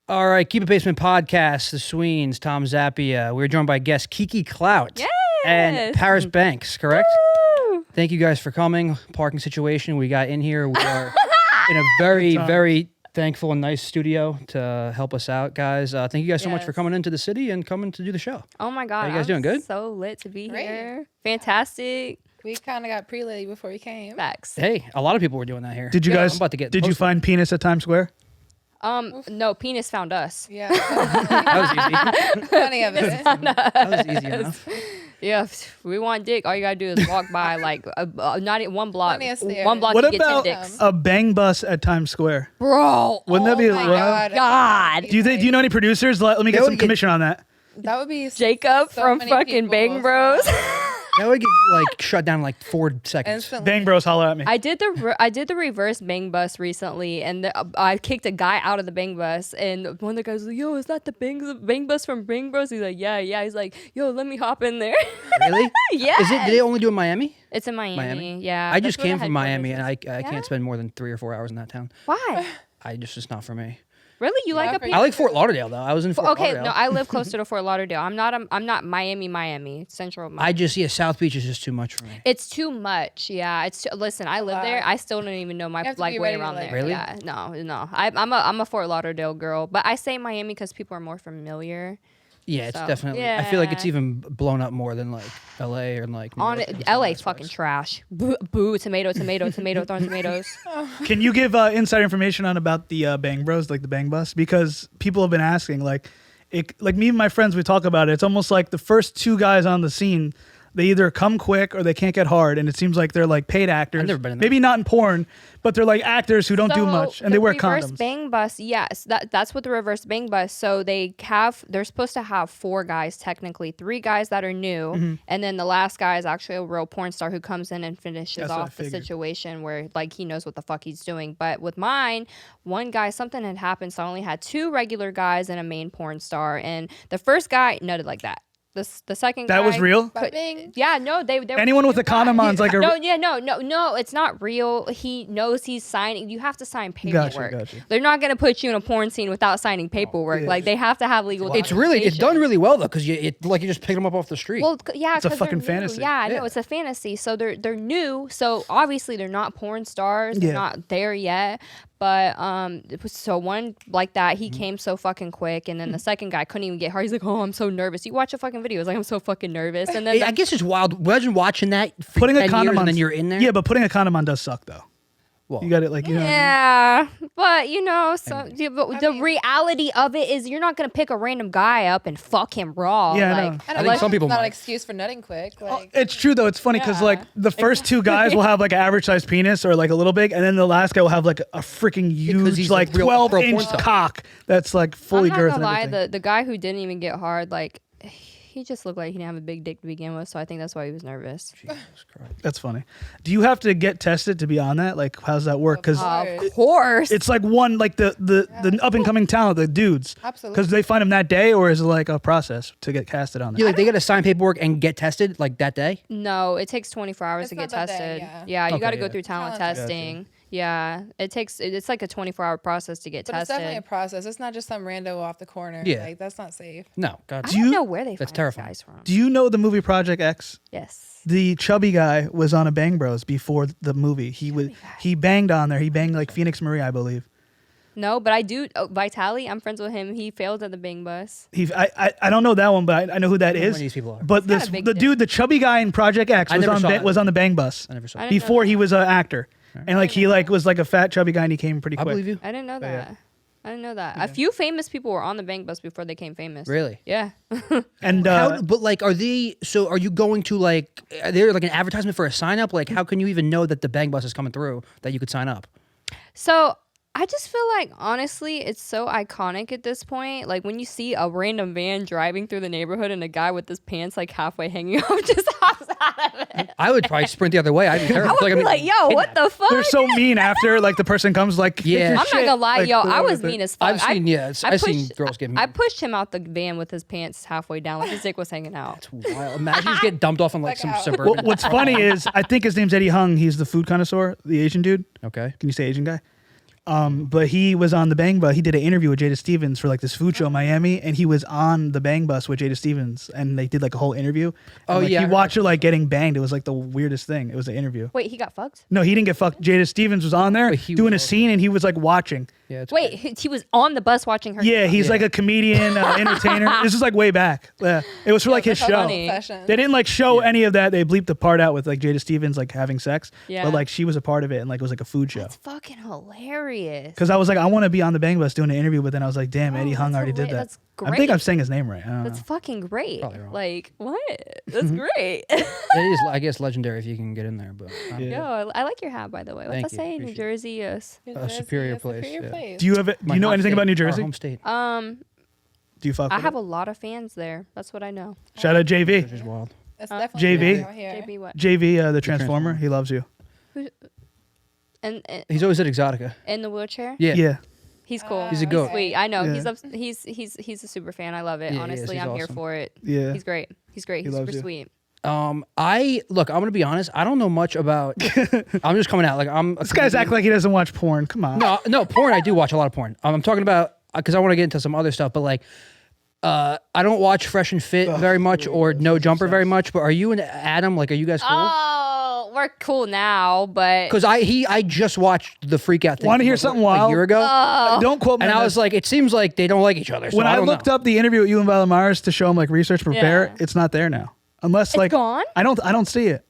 All right, Keep It Basement podcast, the Sweens, Tom Zappia. We're joined by guest Kiki Klout and Paris Banks, correct? Woo! Thank you guys for coming. Parking situation we got in here. We are in a very, very thankful and nice studio to help us out, guys. Thank you guys so much for coming into the city and coming to do the show. Oh my God. How you guys doing? Good? So lit to be here. Fantastic. We kind of got pre-lit before we came. Facts. Hey, a lot of people were doing that here. Did you guys? I'm about to get did you posted. find penis at Times Square? No, penis found us. Yeah. That was easy. Plenty of it. That was easy enough. Yeah, if we want dick. All you gotta do is walk by like not even one block. Plenty of stairs. One block What to get 10 about dicks. a bang bus at Times Square? Bro. Wouldn't that be? my God. God. Do you know any producers? Let me get some commission on that. That would be Jacob so from many fucking people. Bangbros. That would get like shut down in like 4 seconds. Instantly. Bangbros, holler at me. I did the reverse bang bus recently, and I kicked a guy out of the bang bus, and one of the guys was like, "Yo, is that the bang bus from Bangbros?" He's like, "Yeah." He's like, "Yo, let me hop in there." Really? Yeah. Did they only do it in Miami? It's in Miami. Yeah. I just That's where came the from Miami, headquarters and I is. can't spend more than 3 or 4 hours in that town. Why? It's not for me. Really? You like Yeah, up for here? I like Fort Lauderdale though. I was in Fort Okay, Lauderdale. no, I live closer to Fort Lauderdale. I'm not Miami, Central. South Beach is just too much for me. It's too much. Yeah, listen, I live there. I still don't even know my You have to like be way ready to, around like- there. Really? Yeah, no. I'm a Fort Lauderdale girl, but I say Miami because people are more familiar. Yeah, it's So, definitely. I feel like it's yeah. even blown up more than like LA or like New On York and LA, some of fucking those trash. Boo, tomato, throwing tomatoes. Can you give inside information on about the Bang Bros, like the Bang Bus? Because people have been asking, like me and my friends, we talk about it. It's almost like the first 2 guys on the scene, they either come quick or they can't get hard, and it seems like they're like paid actors. I've never been in that. Maybe not in porn, but they're like actors who don't do So, much, and they wear the reverse condoms. bang bus, yes, that's what the reverse bang bus. So they're supposed to have 4 guys, technically 3 guys that are new, Mm-hmm. and then the last guy is actually a real porn star who comes in and finishes That's what I off the figured. situation where like he knows what the fuck he's doing. But with mine, one guy, something had happened, so I only had 2 regular guys and a main porn star, and the first guy nutted like that. The second guy That was real? But bing. Yeah, no, they were Anyone with a condom on's like a no, it's not real. He knows he's signing. You have to sign paperwork. Gotcha. They're not gonna put you in a porn scene without signing paperwork. yeah. Like they have to have legal. It's done really well though, because you just picked them up off the street. Well, yeah, It's a 'cause they're fucking new. fantasy. Yeah, I know Yeah. it's a fantasy. So they're new. So obviously they're not porn stars. They're Yeah. not there yet. But so one like that, Mm-hmm. he came so fucking quick, and then the second guy couldn't even get hard. He's like, "Oh, I'm so nervous." You watch a fucking video. It's like I'm so fucking nervous, and then I guess it's wild. Imagine watching that for putting 10 a condom years on, and then you're in there. Yeah, but putting a condom on does suck though. Well, You got it, like, you know. Yeah, but the reality of it is you're not gonna pick a random guy up and fuck him raw. Yeah, I like, know. I think think some people not might. an excuse for nutting quick. Oh, Like, it's true though. It's funny because like the first 2 guys will have like an average sized penis or like a little big, and then the last guy will have like a freaking Because huge he's, like like, real pro porn 12-inch star. cock that's like fully I'm not girth gonna and lie, everything. the guy who didn't even get hard, like he just looked like he didn't have a big dick to begin with, so I think that's why he was nervous. Jesus Christ. That's funny. Do you have to get tested to be on that? Like, how's that work? Because Of course. it's like one like the up and coming talent, the dudes. Absolutely. Because they find them that day, or is it like a process to get casted on that? Yeah, like they got to sign paperwork and get tested like that day. No, it takes 24 hours It's to get not that day, tested. yeah. You Okay, got to go yeah. through talent Talent testing. Yeah, it's like a 24-hour process to get but it's definitely a tested. process. It's not just some rando off the corner. Yeah. Like, that's not safe. No, God. I don't know where they That's find these terrifying. guys from. Do you know the movie Project X? Yes. The chubby guy was on a Bang Bros before the movie. He banged on there. He banged like Phoenix Marie, I believe. No, but I do. Oh, Vitali, I'm friends with him. He failed at the Bang Bus. I don't know that one, but I know who that I don't know is. who these people are. But got a big the dick. dude, the chubby guy in Project X I was never on saw that. was on the Bang Bus I never saw. I It. didn't know before that. he was an actor, and like he like was like a fat chubby guy, and he came pretty I quick. believe you. I didn't know But yeah. that. I didn't know that. A few famous people were on the Bang Bus before they became famous. Really? Yeah. And But like, are you going to like? Are there like an advertisement for a sign up? Like, how can you even know that the Bang Bus is coming through that you could sign up? So I just feel like, honestly, it's so iconic at this point. Like, when you see a random van driving through the neighborhood and a guy with his pants, like, halfway hanging off just hops out of it. I would probably sprint the other way. I'd be terrified. I would be like, yo, what the fuck? they're so mean after like the person comes like kick Yeah. your I'm not shit, gonna lie, like, yo, the I way was that- mean as fuck. I've seen, I've seen girls get mean. I pushed him out the van with his pants halfway down, like his dick was hanging out. It's wild. Imagine you just get dumped off on like Like some how- suburban. What's funny is I think his name's Eddie Hung. He's the food connoisseur, the Asian dude. Okay. Can you say Asian guy? But he was on the Bang Bus. He did an interview with Jada Stevens for like this food show in Miami, and he was on the Bang Bus with Jada Stevens, and they did like a whole interview. And, like, yeah, I he heard watched her like getting banged. It was like the weirdest thing. It was an interview. Wait, he got fucked? No, he didn't get fucked. Jada Stevens was on there But he doing a was scene, and he was like watching. Yeah. It's Wait, he was on the bus watching her. Yeah, he's Yeah. like a comedian, entertainer. This is like way back. Yeah, it was for like his that's show. funny. Fashion. They didn't like show any of that. They bleeped the part out with like Jada Stevens like having sex. Yeah. But like she was a part of it, and like it was like a food show. That's fucking hilarious. Because I was like, I want to be on the Bang Bus doing an interview, but then I was like, damn, Eddie Hung that's already did that. that's I think great. I'm saying his name right. I don't That's know. fucking great. Probably wrong. Like, what? That's great. It is, I guess, legendary if you can get in there. But Yeah. Yo, I like your hat, by the way. What's Thank that you, say? New appreciate Jersey, yes. New A Jersey superior is place, superior yeah. place. Do you have? Do my you know home anything state, about New our Jersey? home state, Do you fuck? I with have it? a lot of fans there. That's what I know. Shout out JV. which is wild. It's Huh? definitely JV? out here. JB, what? JV, the Transformer. Transformer. He loves you. And He's always at Exotica. in the wheelchair? Yeah. Yeah. He's cool. He's a goat. Sweet. I know. Yeah. He's a super fan. I love it. Yeah, he is. Honestly, He's I'm here awesome. for it. Yeah. He's great. He's great. He He's loves super you. sweet. I look. I'm gonna be honest. I don't know much about. I'm just coming out like I'm. This guy's acting like he doesn't watch porn. Come on. No, porn. I do watch a lot of porn. I'm talking about because I want to get into some other stuff. But like, I don't watch Fresh and Fit very much or No Jumper very much. But are you and Adam like? Are you guys cool? Oh, we're cool now, but Because I just watched the freak out thing. Wanna hear like, something a wild? year ago, Don't quote me. and on I this. was like, it seems like they don't like each other. So when I don't looked know. up the interview with you and Violet Myers to show him like research prepare, Yeah. it's not there now. Unless like gone? I don't see it.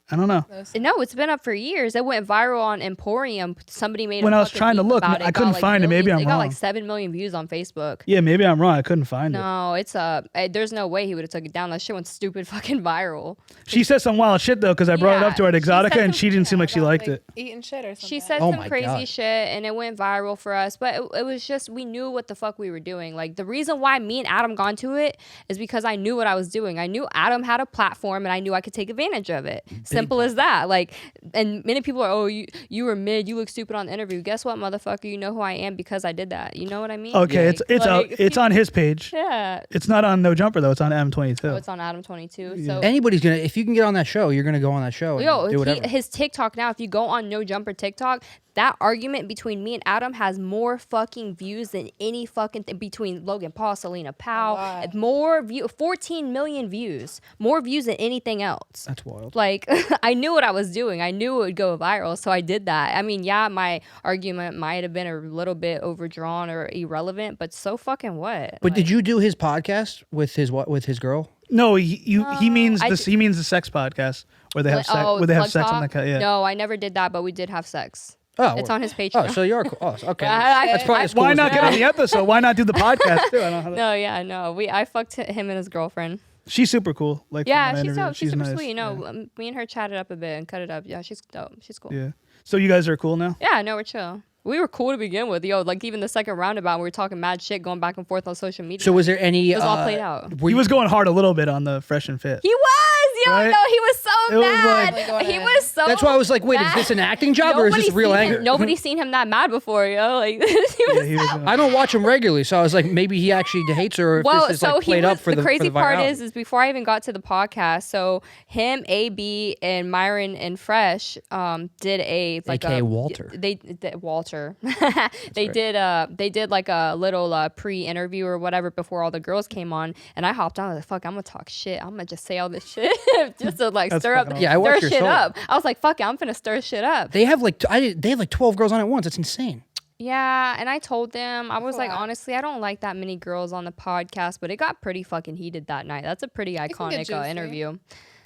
I don't know. no, it's been up for years. It went viral on Emporium. Somebody made When a I was fucking trying to meme look, about it. I It couldn't got, like, find it. Maybe millions. I'm It got wrong. like 7 million views on Facebook. Yeah, maybe I'm wrong. I couldn't find it. No, it's there's no way he would have took it down. That shit went stupid fucking viral. She said some wild shit though because I brought it Yeah, up to her at she said Exotica and some- she didn't seem like she About, liked like, it. Eating shit or something. She said Oh some my crazy God. shit and it went viral for us, but it was just we knew what the fuck we were doing. Like the reason why me and Adam got into it is because I knew what I was doing. I knew Adam had a platform and I knew I could take advantage of it. Simple as that. Like, and many people are, oh, you were mid, you look stupid on the interview. Guess what, motherfucker? You know who I am because I did that. You know what I mean? Okay, Yeah. it's out. Like, It's on his page. Yeah. It's not on No Jumper though. It's on M22. So it's on ADAM22. So anybody's gonna, if you can get on that show, you're gonna go on that show. And yo, do whatever. his TikTok now, if you go on No Jumper TikTok, that argument between me and Adam has more fucking views than any fucking between Logan Paul, Selena Powell. lot. More 14 million views. More views than anything else. That's wild. Like, I knew what I was doing. I knew it would go viral, so I did that. I mean, yeah, my argument might have been a little bit overdrawn or irrelevant, but so fucking what? But did you do his podcast with his girl? No, he means I this. He means the sex podcast where they have sex. Oh, Where they have Plug sex on the Talk? yeah. No, I never did that, but we did have sex. Oh, It's well. on his Patreon. Oh, so you're cool. Oh, okay. I- That's probably as cool Why as not that. get on the episode? Why not do the podcast too? I don't know. No, yeah, no. I fucked him and his girlfriend. She's super cool. Like Yeah, from my she's interview. dope. She's super nice. sweet. No, Yeah. me and her chatted up a bit and cut it up. Yeah, she's dope. She's cool. Yeah. So you guys are cool now. Yeah, no, we're chill. We were cool to begin with. Yo, like even the second roundabout, we were talking mad shit, going back and forth on social media. So was there any? It was all played out. were He you- was going hard a little bit on the Fresh and Fit. He was, yo, Right? no, he was so It was mad. like- he was so. That's why I was like, wait, is mad. this an acting job or is this Nobody's real seen anger? Him, nobody's seen him that mad before, yo. Like he was. Yeah, he was, I don't watch him regularly, so I was like, maybe he actually hates her, or if Well, this is so like played he was, up for the crazy for the part virality. is before I even got to the podcast, so him, AB, and Myron and Fresh did a like AKA a Walter. Walter. They did like a little pre-interview or whatever before all the girls came on, and I hopped on. I was like, fuck, I'm gonna talk shit. I'm gonna just say all this shit just to like That's stir up, fucking Yeah, I watched stir your shit show. up. I was like, fuck it, I'm gonna stir shit up. They have like they have like 12 girls on at once. It's insane. Yeah, and I told them, I was like, Wow. honestly, I don't like that many girls on the podcast, but it got pretty fucking heated that night. That's a pretty can get iconic juicy. interview.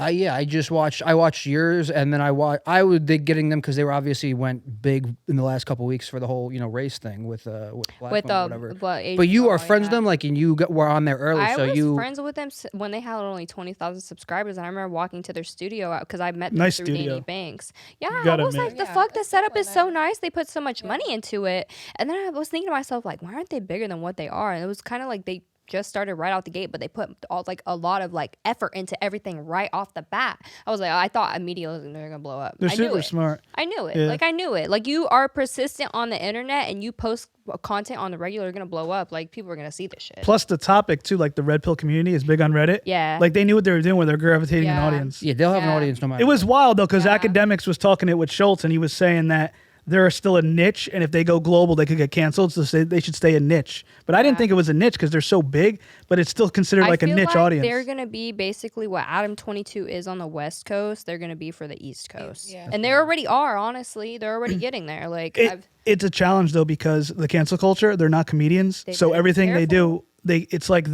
Yeah, I watched yours, and then I was getting them because they were obviously went big in the last couple weeks for the whole race thing with black With women, whatever. but But you are friends with them, like, and you were on there early, I so was you. friends with them when they had only 20,000 subscribers. And I remember walking to their studio because I met them Nice through studio. Danny Banks. Yeah, I gotta was admit. like, the Yeah, fuck, the it's setup is definitely so nice. nice. They put so much money into it. And then I was thinking to myself, like, why aren't they bigger than what they are? And it was kind of like they just started right out the gate, but they put a lot of like effort into everything right off the bat. I was like, I thought immediately they're gonna blow up. They're I knew super it. smart. I knew it. Yeah. Like I knew it. Like you are persistent on the internet and you post content on the regular, you're gonna blow up. Like people are gonna see this shit. Plus the topic too, like the red pill community is big on Reddit. Yeah. Like they knew what they were doing when they're gravitating an Yeah. audience. Yeah, they'll have an Yeah. audience no matter. It was wild though, because Yeah. Academics was talking it with Schultz, and he was saying that they're still a niche, and if they go global, they could get canceled. So they should stay a niche. But I didn't think it was a niche because they're so big, but it's still considered like a feel niche like audience. They're gonna be basically what ADAM22 is on the West Coast. They're gonna be for the East Coast, Yeah. and they already are. Honestly, they're already getting there. Like It's a challenge though because the cancel culture, they're not comedians, They so better be everything they do, careful. it's like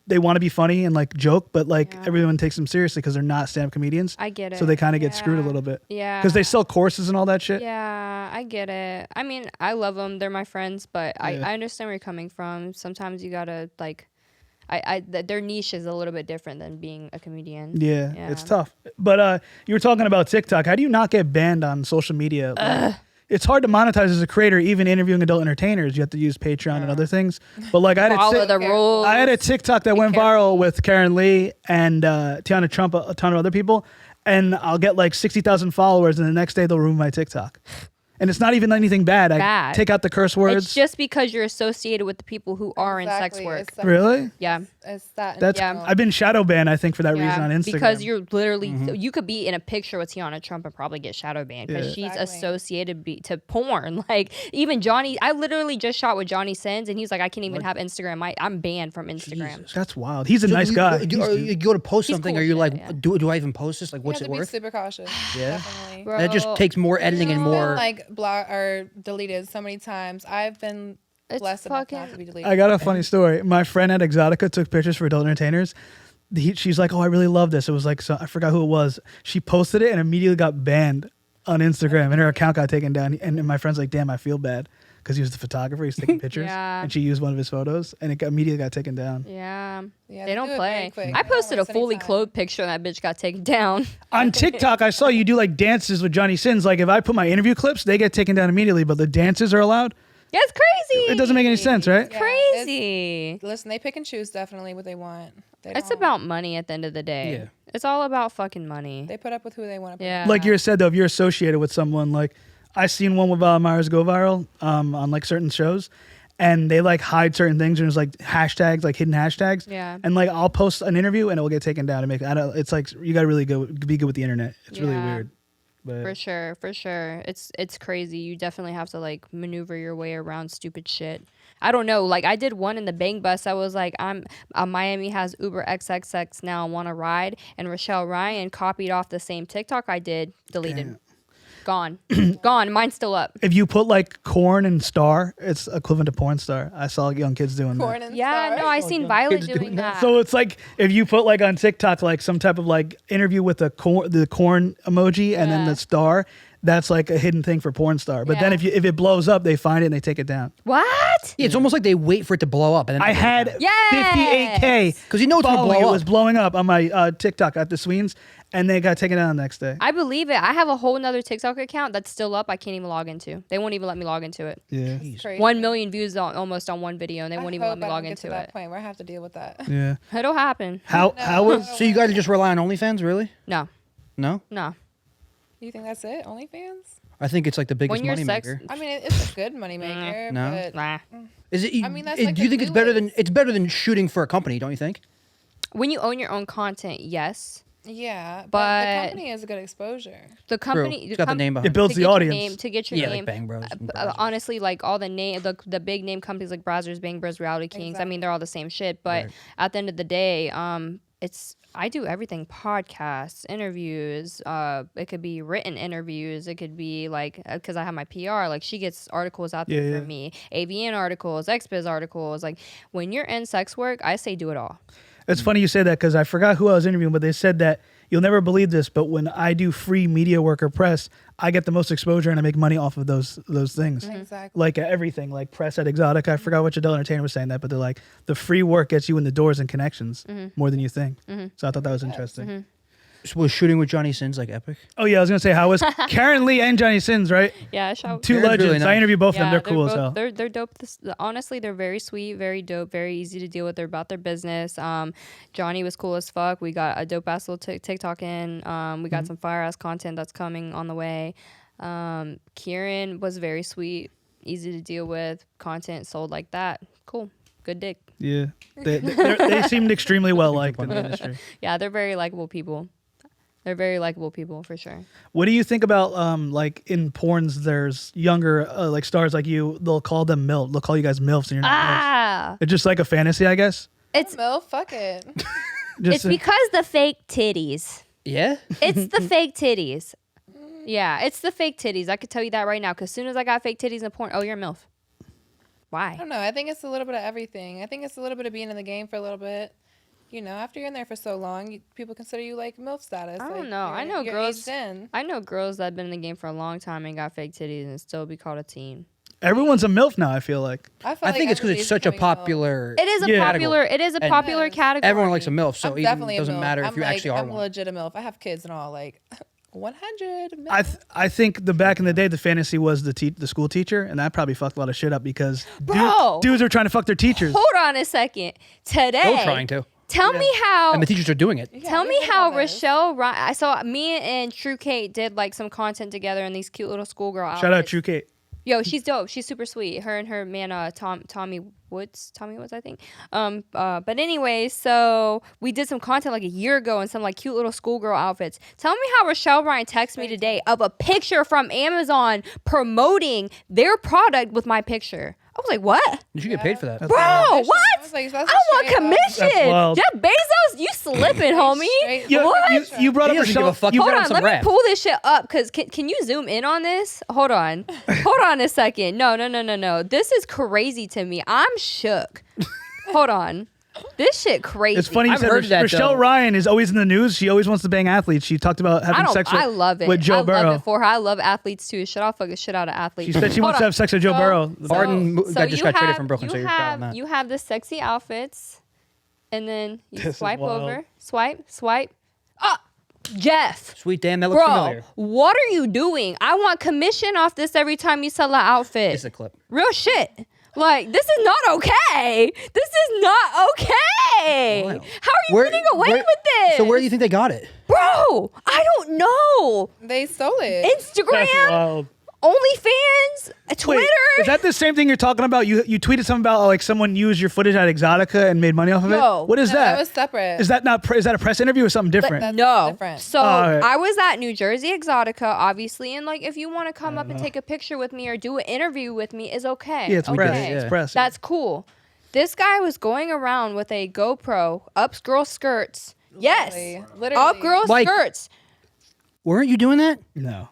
they want to be funny and like joke, but like everyone takes them seriously because they're not stand-up comedians. I get it. So they kind of get screwed a little bit. Yeah. Because they sell courses and all that shit. Yeah, I get it. I mean, I love them. They're my friends, but I understand where you're coming from. Sometimes you gotta like, their niche is a little bit different than being a comedian. Yeah, it's tough. But you were talking about TikTok. How do you not get banned on social media? Like, it's hard to monetize as a creator, even interviewing adult entertainers. You have to use Patreon and other things. But like Follow the rules. I had a TikTok that went viral with Karen Lee and Tiana Trump, a ton of other people, and I'll get like 60,000 followers, and the next day they'll ruin my TikTok. And it's not even anything bad. I take out the curse words. It's just because you're associated with the people who are in sex work. Really? Yeah. It's that. That's I've been shadow banned, I think, for that reason on Instagram. Because you're literally you could be in a picture with Tiana Trump and probably get shadow banned because she's associated to porn. Like even Johnny, I literally just shot with Johnny Sins and he's like, I can't even have Instagram. I'm banned from Instagram. Jesus. That's wild. He's a nice guy. You go to post He's something, cool are you shit, like, do I even post this? Like, what's you it have to worth? be super cautious. Yeah. Definitely. Bro, That just takes more editing and It's been, more. like block or deleted so many times. I've been blessed enough not to be deleted. I got a funny story. My friend at Exotica took pictures for adult entertainers. She's like, "Oh, I really love this." It was like, I forgot who it was. She posted it and immediately got banned on Instagram, and her account got taken down. And my friend's like, "Damn, I feel bad," because he was the photographer. He's taking pictures, Yeah. and she used one of his photos, and it immediately got taken down. Yeah. Yeah, They don't do it very play. quick. I They don't posted a waste any fully time. clothed picture and that bitch got taken down. On TikTok, I saw you do like dances with Johnny Sins. Like if I put my interview clips, they get taken down immediately, but the dances are allowed. Yeah, it's crazy. It doesn't make any sense, right? Yeah, Crazy. Listen, they pick and choose definitely what they want. They It's don't- about money at the end of the day. Yeah. It's all about fucking money. They put up with who they want to put Yeah. up Like you said though, if you're associated with someone, like I seen one with Myers go viral on like certain shows, and they like hide certain things and there's like hashtags, like hidden hashtags. Yeah. And like I'll post an interview and it will get taken down and make. It's like you gotta really be good with the internet. It's really Yeah. weird. But For sure. It's crazy. You definitely have to like maneuver your way around stupid shit. I don't know. Like I did one in the Bangbros. I was like, Miami has Uber XXX now. Want to ride? And Rochelle Ryan copied off the same TikTok I did. Deleted. Damn. Gone. Gone. Mine's still up. if you put like corn and star, it's equivalent to porn star. I saw young kids doing that. Corn and Yeah, Star. no, I seen Violet kids doing doing that. that. So it's like if you put like on TikTok like some type of like interview with the corn emoji and then Yeah. the star, that's like a hidden thing for porn star. But then Yeah. if it blows up, they find it and they take it down. What? Yeah, it's almost like they wait for it to blow up. And then I had 58K because you know it's gonna following. blow It up. was blowing up on my TikTok at the Sweens, and they got taken down the next day. I believe it. I have a whole nother TikTok account that's still up. I can't even log into. They won't even let me log into it. Yeah, Crazy. 1 million views almost on one video, and they I won't even let hope me I log don't get to into that it. point where I have to deal with that. yeah. It'll happen. How was So you guys just rely on OnlyFans, really? No, No, no. You think that's it? OnlyFans? I think it's like the biggest When you're money sex, maker. I mean, it's a good moneymaker, No. but nah. Is it? I mean, that's do like you the think it's better than newest. shooting for a company? Don't you think? When you own your own content, yes. yeah, but But- the company has a good exposure. The company, It's got the name behind it builds to the get your audience? name, to get your Yeah, name. like Bangbros. and Brazzers. Honestly, like all the big name companies like Brazzers, Bangbros, Reality Kings. I mean, they're all the same shit. But Right. at the end of the day, I do everything: podcasts, interviews. It could be written interviews. It could be like because I have my PR. Like she gets articles out there Yeah, for yeah. me, AVN articles, XBiz articles. Like when you're in sex work, I say do it all. It's funny you say that because I forgot who I was interviewing, but they said that you'll never believe this, but when I do free media work or press, I get the most exposure and I make money off of those things. Exactly. Like everything, like press at Exotic. I forgot which adult entertainer was saying that, but they're like the free work gets you in the doors and connections more than you think. So I thought that was interesting. So was shooting with Johnny Sins like epic? Oh yeah, I was gonna say how was Karen Lee and Johnny Sins, right? Yeah, I shall. Two Karen's legends. really I nice. interviewed both of them. They're cool as both- hell. They're dope. Honestly, they're very sweet, very dope, very easy to deal with. They're about their business. Johnny was cool as fuck. We got a dope ass little TikTok in. We got some fire ass content that's coming on the way. Kieran was very sweet, easy to deal with. Content sold like that. Cool, good dick. Yeah, they seemed extremely well liked in the industry. Yeah, they're very likable people. They're very likable people for sure. What do you think about like in porns? There's younger like stars like you. They'll call them MILF. They'll call you guys MILFs, and you're not MILFs. It's just like a fantasy, I guess. It's MILF, fuck it. it's because the fake titties. Yeah. It's the fake titties. Yeah, it's the fake titties. I could tell you that right now. Because as soon as I got fake titties in porn, oh, you're a MILF. Why? I don't know. I think it's a little bit of everything. I think it's a little bit of being in the game for a little bit. You know, after you're in there for so long, people consider you like MILF status. I don't like, know. I know you're girls. aged in. I know girls that have been in the game for a long time and got fake titties and still be called a teen. Everyone's a MILF now. I feel like. I I think it's because it's such a popular. It is a popular. It is a And popular category. Everyone likes a MILF, so I'm it definitely doesn't a MILF. matter if I'm you like, actually are I'm one. legit a MILF. I have kids and all, like 100 MILF. I think the back in the day, the fantasy was the school teacher, and that probably fucked a lot of shit up because Bro. dudes are trying to fuck their teachers. Hold on a second. Today. Still trying to. Tell me how. And the teachers are doing it. Tell me how Rochelle. I saw me and True Kate did like some content together in these cute little schoolgirl outfits. Shout out True Kate. Yo, she's dope. She's super sweet. Her and her man, Tommy Woods, I think. But anyway, so we did some content like a year ago in some like cute little schoolgirl outfits. Tell me how Rochelle Ryan texted me today of a picture from Amazon promoting their product with my picture. I was like, what? You should get paid for that. Bro, I what? was like, I that's want straight up. commission. That's wild. Jeff Bezos, you slipping, homie. Straight Yo, What? You brought He up doesn't give a Rochelle. fuck. You Hold Hold on, on, some let me rap. pull this shit up because can you zoom in on this? Hold on. Hold on a second. No. This is crazy to me. I'm shook. Hold on. This shit crazy. It's funny you I've said heard that, Rochelle though. Ryan is always in the news. She always wants to bang athletes. She talked about having sex I love it. with Joe I Burrow. love it for her. I love athletes too. I'll fuck the shit out of athletes. She said she Hold wants to on. have sex with Joe Burrow. Arden that just you got traded have- from Brooklyn, so you you're proud have of that. you have the sexy outfits, and then you This is swipe wild. over, swipe. Oh, Jeff. Sweet damn, that looks Bro, familiar. what are you doing? I want commission off this every time you sell an outfit. It's a clip. Real shit. Like, this is not okay. This is not okay. Wild. How are you getting away with this? So where do you think they got it? Bro, I don't know. They stole it. That's Instagram, wild. OnlyFans, Twitter. Wait, is that the same thing you're talking about? You tweeted something about like someone used your footage at Exotica and made money off of No. it. What is No, that? that was separate. Is that not? Is that a press interview or something different? That's No. different. So alright. I was at New Jersey Exotica, obviously, and like if you want to come up and take a picture with me or do an interview with me, is okay. Yeah, it's okay. press. Yeah. It's press. That's cool. This guy was going around with a GoPro, up girl skirts. Yes, Literally. up girl Like- skirts. Weren't you doing that? no.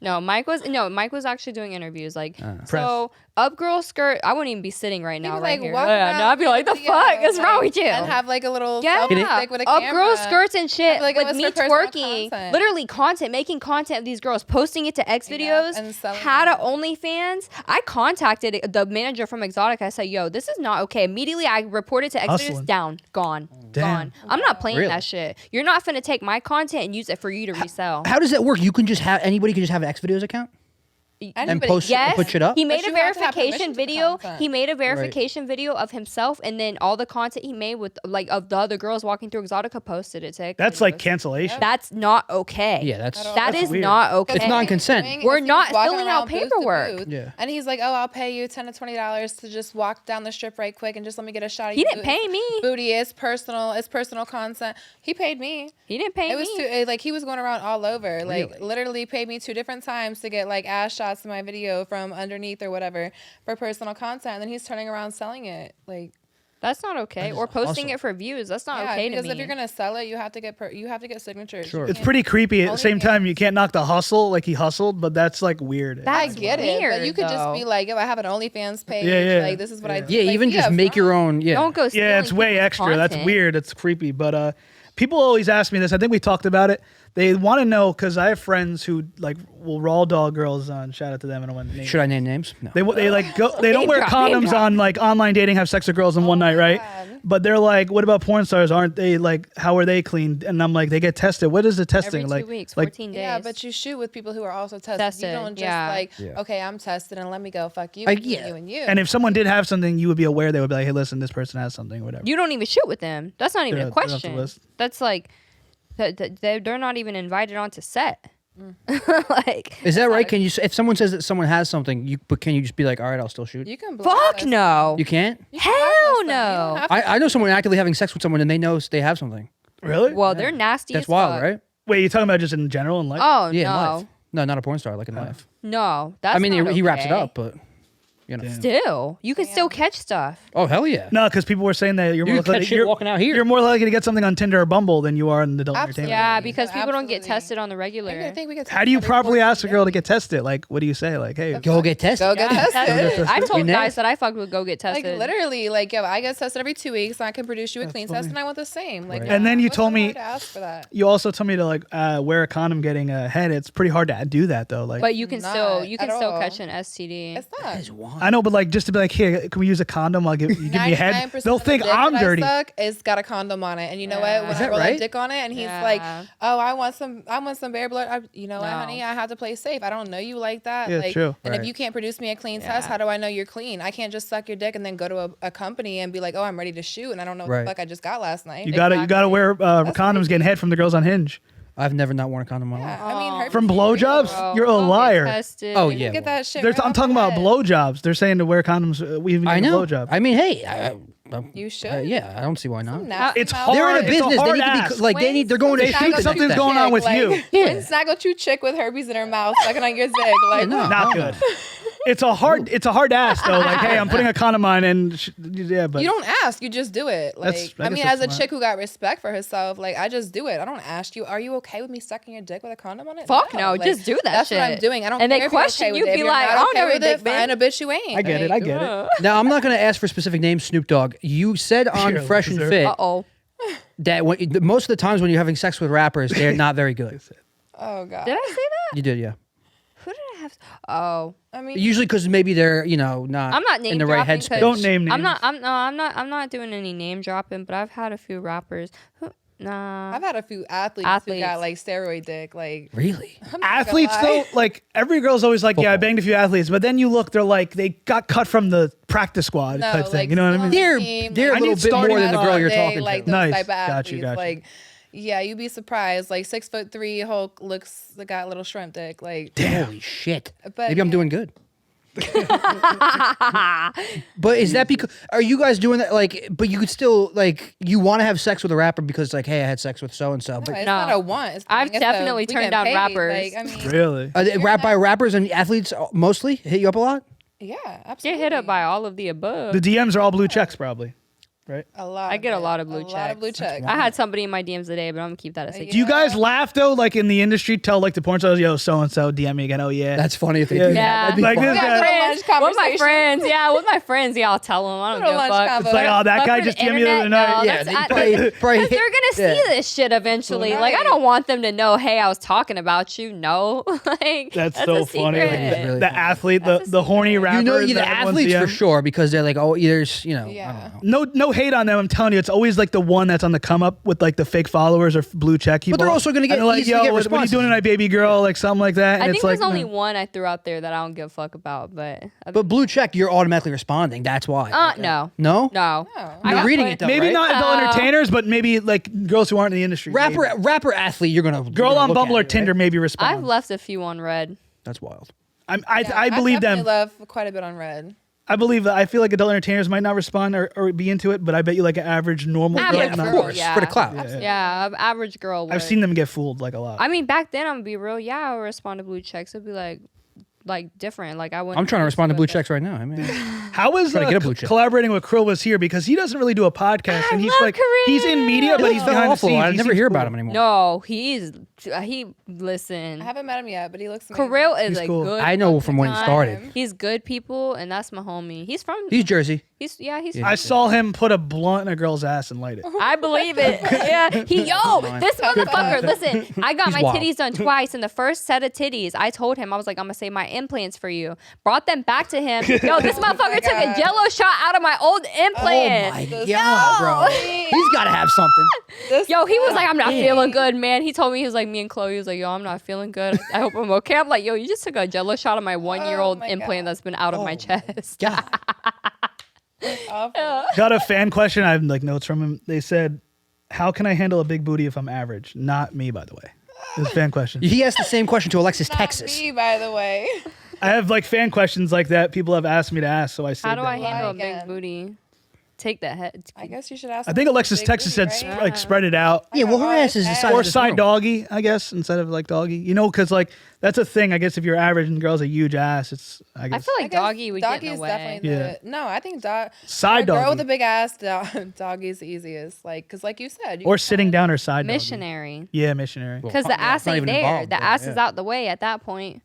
No, Mike was actually doing interviews. Like, Press. so up girl skirt. I wouldn't even be sitting right now, He'd be right like, here. walk Yeah, around no, I'd be like, the video, fuck is wrong like, with you? And have like a little Yeah, selfie stick with a up camera. girl skirts and shit like it with was me for personal twerking, content. literally making content of these girls, posting it to X Yeah, videos, and selling had it. a OnlyFans. I contacted the manager from Exotica. I said, yo, this is not okay. Immediately, I reported to X videos, Hustling. down, gone. Damn. I'm not playing Really? that shit. You're not finna take my content and use it for you to resell. How does that work? You can just have anybody can just have an X videos account and Anybody- post Yes, put shit up. he made But a you have to have verification permission for video. content. He made a verification video of himself, and then all the content he made with like of the other girls walking through Exotica posted it to X That's like videos. cancellation. That's not okay. Yeah, that's That is weird. not okay. It's non-consent. Doing We're is he not was walking filling out around booth to paperwork. booth, Yeah. And he's like, oh, I'll pay you $10 to $20 to just walk down the strip right quick and just let me get a shot of He your didn't pay me. booty. It's personal content. He paid me. He didn't pay It was me. like he was going around all over. Like Really? literally paid me 2 different times to get like ass shots in my video from underneath or whatever for personal content. And then he's turning around selling it. Like That's not okay. is Or posting awesome. it for views. That's not yeah, okay to because me. if you're gonna sell it, you have to get signatures. Sure. You It's can't- pretty creepy. At the same OnlyFans. time, you can't knock the hustle like he hustled, but that's like weird. I That's get it, but weird, you could though. just be like, "Yo, I have an OnlyFans page. Yeah, yeah. Like, this is what I do." Yeah, Like, even just make your own. Yeah. Don't go. Yeah, stealing it's way people's extra. That's content. weird. It's creepy. But people always ask me this. I think we talked about it. They want to know because I have friends who like will raw dog girls on. Shout out to them. I don't want to name. Should I name names? No. They like go. They don't Name wear drop, name condoms drop. on like online dating. Have sex with girls in one night, right? God. But they're like, what about porn stars? Aren't they like? How are they cleaned? And I'm like, they get tested. What is the testing? Every 2 like, weeks, like 14 days. Yeah, but you shoot with people who are also tested. Tested, You don't just yeah. like, Yeah. okay, I'm tested and let me go fuck you, Yeah. you, and you. and if someone did have something, you would be aware. They would be like, hey, listen, this person has something, or whatever. You don't even shoot with them. That's not even They're a off the question. list. That's like, they're not even invited onto set. Like, Is that right? Can you, if someone says that someone has something, but can you just be like, all right, I'll still shoot? you can fuck blacklist no. You can't. them. You can Hell blacklist them. You no. don't have to- I know someone actively having sex with someone and they know they have something. Really? Well, they're nasty. That's as wild, fuck. right? Wait, you talking about just in general in life? Oh Yeah, in no, life. No, not a porn star, like in life. no. That's I mean, not he wraps it okay. up, but you know. Damn. Still, you can still catch stuff. Oh hell yeah! No, because people were saying that you're You more can catch likely, shit walking out here. You're more likely to get something on Tinder or Bumble than you are in adult Absolutely. entertainment. Yeah, because people don't get Absolutely. tested on the I regular. think we could How do you test properly every ask a girl to get tested? Like, what do you say? Like, hey, Go get tested. Go get Yeah, tested. I told Be guys nasty. that I fucked with go get Like tested. literally, like yo, I get tested every 2 weeks, and I can produce you a clean test, and I want the same. Like, Right. And then you what's told so me- hard to ask for that. you also told me to like wear a condom getting a head. It's pretty hard to do that though. Like, But you can still Not you can at still all. catch an STD. It's not. That is wild. I know, but like just to be like, here, can we use a condom? I'll give you give me a head. 99% They'll of the think dick I'm that I dirty. suck, it's got a condom on it, and you know Yeah. what? When Is I that roll right? a dick on it, and he's Yeah. like, "Oh, I want some bear blood." You know what, No. honey? I have to play safe. I don't know you like that. Yeah, like, true. And Right. if you can't produce me a clean test, how do I know you're clean? I can't just suck your dick and then go to a company and be like, "Oh, I'm ready to shoot," and I don't know what Right. the fuck I just got last night. You gotta Exactly. wear condoms getting head from the girls on Hinge. I've never not worn a condom in my life. I mean, herpes From is blowjobs? real. You're a Go get liar. tested. Oh, You yeah. can get well, that shit. There's, right I'm off talking the about head. blowjobs. They're saying to wear condoms. We even I get a know. blowjob. I mean, hey, You should. yeah, I don't see why not. Nasty It's mouth. They're in a hard. It's a business. They hard need to ask. be like they need. They're going to They shoot think the something's next going day. on with like, you. Yeah. When snaggle you chick with herpes in her mouth, sucking on your zig, like no. Not good. It's a hard ask though. Like, hey, I'm putting a condom on, and yeah, but you don't ask, you just do it. Like, That's- I I guess mean, that's as a smart. chick who got respect for herself, like I just do it. I don't ask you, are you okay with me sucking your dick with a condom on it? Fuck no, Like, just do that That's what I'm shit. doing. I don't And care they if you're question okay you, with it. be If you're like, not I don't okay know your with it, dick, man. fine, a bitch you ain't. I get it. I get it. Now I'm not going to ask for specific names. Snoop Dogg. You said on You're a Fresh and loser. Fit Uh-oh. that most of the times when you're having sex with rappers, they're not very good. Oh god. Did I say that? You did, yeah. Who did I have? Oh, I mean, Usually because maybe they're not. I'm not name in the right dropping headspace. 'cause Don't name names. I'm not doing any name dropping, but I've had a few rappers. Nah. I've had a few athletes who got like steroid dick. Like Really? I'm not gonna Athletes lie. though, like every girl's always like, yeah, I Football. banged a few athletes, but then you look, they're like, they got cut from the practice squad No, type thing. like, You know what I mean? They're- team, they're a like, little I bit need more starting than the out girl you're all day, talking to. Like those Nice. type of Got athletes. you, got you. Like, yeah, you'd be surprised. Like 6'3" Hulk looks got a little shrimp dick. Like, Holy shit. But, Maybe I'm yeah. doing good. But is that because are you guys doing that like but you could still like you want to have sex with a rapper because like hey I had sex with so and so no, but it's No. not a want. It's I've it's a, definitely we turned get down paid. rappers. Like, I mean, Really? are they rap by rappers and athletes mostly hit you up a lot? yeah, Get absolutely. hit up by all of the above. The DMs are all blue checks, probably. Right? a lot. I get a it. lot of blue A lot of blue checks. checks. I had somebody in my DMs today, but I'm gonna keep that a secret. Do you guys laugh though? Like in the industry, tell like the porn stars, yo, so and so DM me again. Oh yeah. That's funny if they Yeah. do Yeah. that. That'd be Like fun. this Yeah, guy. friends. With my Conversation. friends, with my friends, I'll tell them. I don't Little give a lunch fuck. combo. It's like, oh, that But guy for just the DM'd me the other internet, night. no, Yeah, that's- they probably Because hit- they're gonna see yeah. this shit eventually. Like I Right. don't want them to know, hey, I was talking about you. No, like That's a so funny. secret. Like, really the funny. athlete, That's a the horny secret. rapper. You know you're the athletes for sure because they're like oh there's I don't Yeah. know. No hate on them. I'm telling you, it's always like the one that's on the come up with like the fake followers or blue check people. they're also gonna get And they're like, easily yo, get what are you responses. doing tonight, baby girl? Like something like that. And I it's think like, there's only no. one I threw out there that I don't give a fuck about, but But blue check you're automatically responding that's why. no, No? no. No. I You're got reading put- it though, Maybe right? not adult entertainers, but maybe like girls who aren't in the industry. maybe. Rapper athlete you're gonna Girl you're gonna on look Bumble at or it, Tinder right? maybe respond. I've left a few on red. That's wild. I believe them. definitely love quite a bit on red. I believe that. I feel like adult entertainers might not respond or be into it, but I bet you like an average normal girl. Average of girl, course yeah. for the clout. Yeah, average girl. I've would. seen them get fooled like a lot. I mean, back then I'm gonna be real. Yeah, I would respond to blue checks. It'd be like different. Like I wouldn't. I'm trying to be respond to used blue it. checks right now. I mean How is Trying to get a blue check. collaborating with Krill Was Here because he doesn't really do a podcast and he's love like he's in media but Krill. he's He's behind the awful. scenes. I He never seems hear cool. about him anymore. No, listen. I haven't met him yet, but he looks amazing. Krill is He's a cool. good. I know from when he fucking started. guy. He's good people, and that's my homie. He's from. He's Jersey. He's Yeah. I saw him put a blunt in a girl's ass and light it. I believe it. Yeah. This motherfucker. Listen, I got He's my wild. titties done twice, and the first set of titties, I told him I was like, I'm gonna save my implants for you. Brought them back to him. Yo, this motherfucker took a God. Jello shot out of my old Oh implant. my This- god, bro. He's got to have something. Yo, he was like, I'm not Yeah. feeling good, man. He told me, he was like, me and Chloe, he was like, yo, I'm not feeling good. I hope I'm okay. I'm like, yo, you just took a Jello shot of my 1-year-old my implant God. that's been out of my chest. God. Awful. Got a fan question. I have like notes from him. They said, "How can I handle a big booty if I'm average?" Not me, by the way. It's a fan question. He asked the same question to Alexis, Not Texas. me, by the way. I have like fan questions like that people have asked me to ask, so I say How do I that. handle a Again. big booty? take the head. I guess you should ask. I think Alexis Texas said right? spread it out. Yeah, well, her ass is the size Or of this side room. doggy, I guess, instead of like doggy. You know, because like that's a thing. I guess if you're average and the girl's a huge ass, it's I I guess feel I like guess doggy would get in doggy the is way. definitely Yeah. no, I think side a girl doggy with a big ass doggy is the easiest. Like, cause like you said, you or can sitting find- down or side doggy. Missionary. Yeah, missionary. Well, Because the yeah, ass it's not ain't even there. involved, The but ass yeah. is out the way at that point.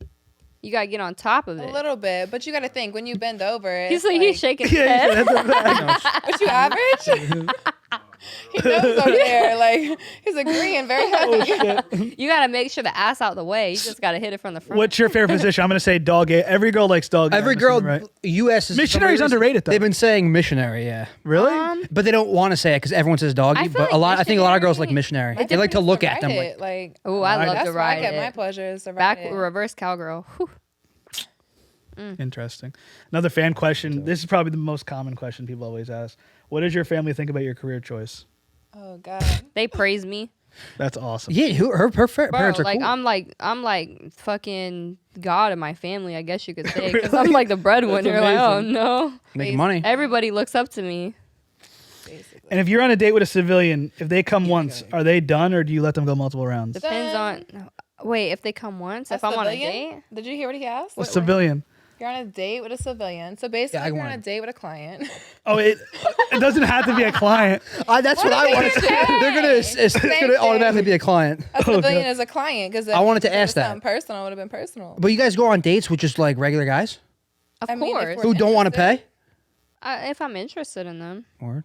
You gotta get on top of a it. little bit, but you got to think when you bend over. He's it's like, he's shaking his Yeah, head. that's a fact. What you average? He knows over there. Like he's agreeing very heavy. You gotta make sure the ass out the way. You just gotta hit it from the front. What's your favorite position? I'm gonna say doggy. Every girl likes doggy. Every I'm girl, assuming, right? U.S. is Missionary's for some reason- underrated, though. They've been saying missionary, yeah, Really? but they don't want to say it because everyone says doggy. I feel But like I think a lot of girls like missionary- missionary. They like to look at them. Ride Like, it, like Oh, I Ride it. love that's to where I ride get my it. pleasure is to ride Back it. reverse cowgirl. Whew. Interesting. Another fan question. This is probably the most common question people always ask. What does your family think about your career choice? Oh God. They praise me. That's awesome. yeah, her Bro, parents are like cool. I'm like fucking God in my family, I guess you could say, because I'm like the breadwinner. Like, oh amazing. no, Making money. everybody looks up to me. Basically. And if you're on a date with a civilian, if they come once, are they done or do you let them go multiple rounds? Depends on. Wait, if they come once, if I'm on a date, Did you hear what he asked? A civilian. You're on a date with a civilian. So basically, I you're on want- a date with a client. Oh, it doesn't have to be a client. That's what I want to say. They're gonna it's Same gonna thing. automatically be a client. A civilian is a client because I wanted to ask that. Something personal would have been personal. But you guys go on dates with just like regular guys of I mean, if course. we're- who don't want to interested. pay. If I'm interested in them. Or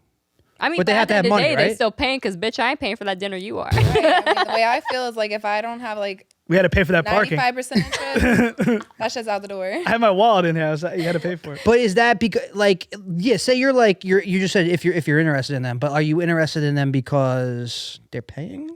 I mean, But they at have the to end have of the money, day, They right? still paying because bitch, I ain't paying for that dinner you are. Right? I mean, the way I feel is like if I don't have like We had to pay for that parking. 95% interest, that shit's out the door. I had my wallet in there. You had to pay for it. But is that because like yeah? Say you're like you just said if you're interested in them, but are you interested in them because they're paying?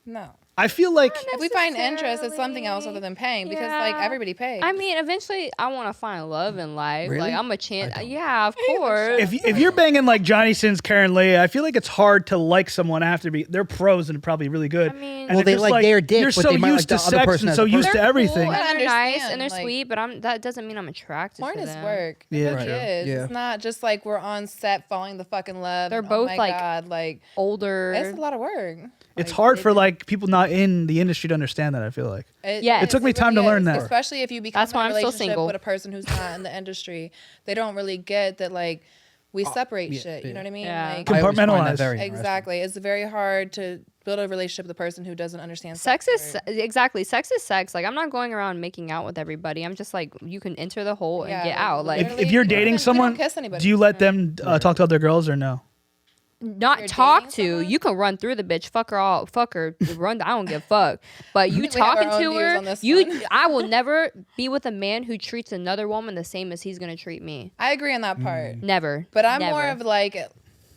No. I feel like If we find interest, it's something else other than paying because like Yeah. everybody pays. I mean, eventually, I want to find love in life. Really? Like, I'm a chance. Yeah, of course. if you're banging like Johnny Sins, Karen Leah, I feel like it's hard to like someone after they're pros and probably really good. I mean- And Well, it's they just like their dick, You're but so they might used like to the other sex person and as so a used to They're everything. cool and I they're nice understand, and they're like- sweet, but that doesn't mean I'm attracted Porn to is them. work. It Yeah. really Right. is. Yeah. It's not just like we're on set falling the fucking love. They're and, both, oh my like, God, like Older. it's a lot of work. It's Like, hard they for do- like people not in the industry to understand that. I feel like Yeah. It took me time to learn that. especially if you become That's in why a I'm still relationship single. with a person who's not in the industry. They don't really get that like we separate yeah, shit. You know what I mean? Yeah. Like, I always find that Compartmentalize. very interesting. exactly. It's very hard to build a relationship with a person who doesn't understand Sex is work. exactly sex is sex. Like I'm not going around making out with everybody. I'm just like you can enter the hole and Yeah, get like, out. Like literally, if you're we don't dating even- we don't someone, kiss anybody. do you let them talk to other girls or no? not You're talk dating to. someone? You can run through the bitch, fuck her, run. I don't give a fuck. But you We have our talking own to views her, on this one. I will never be with a man who treats another woman the same as he's gonna treat me. I agree on that part. Never. But I'm Never. more of like,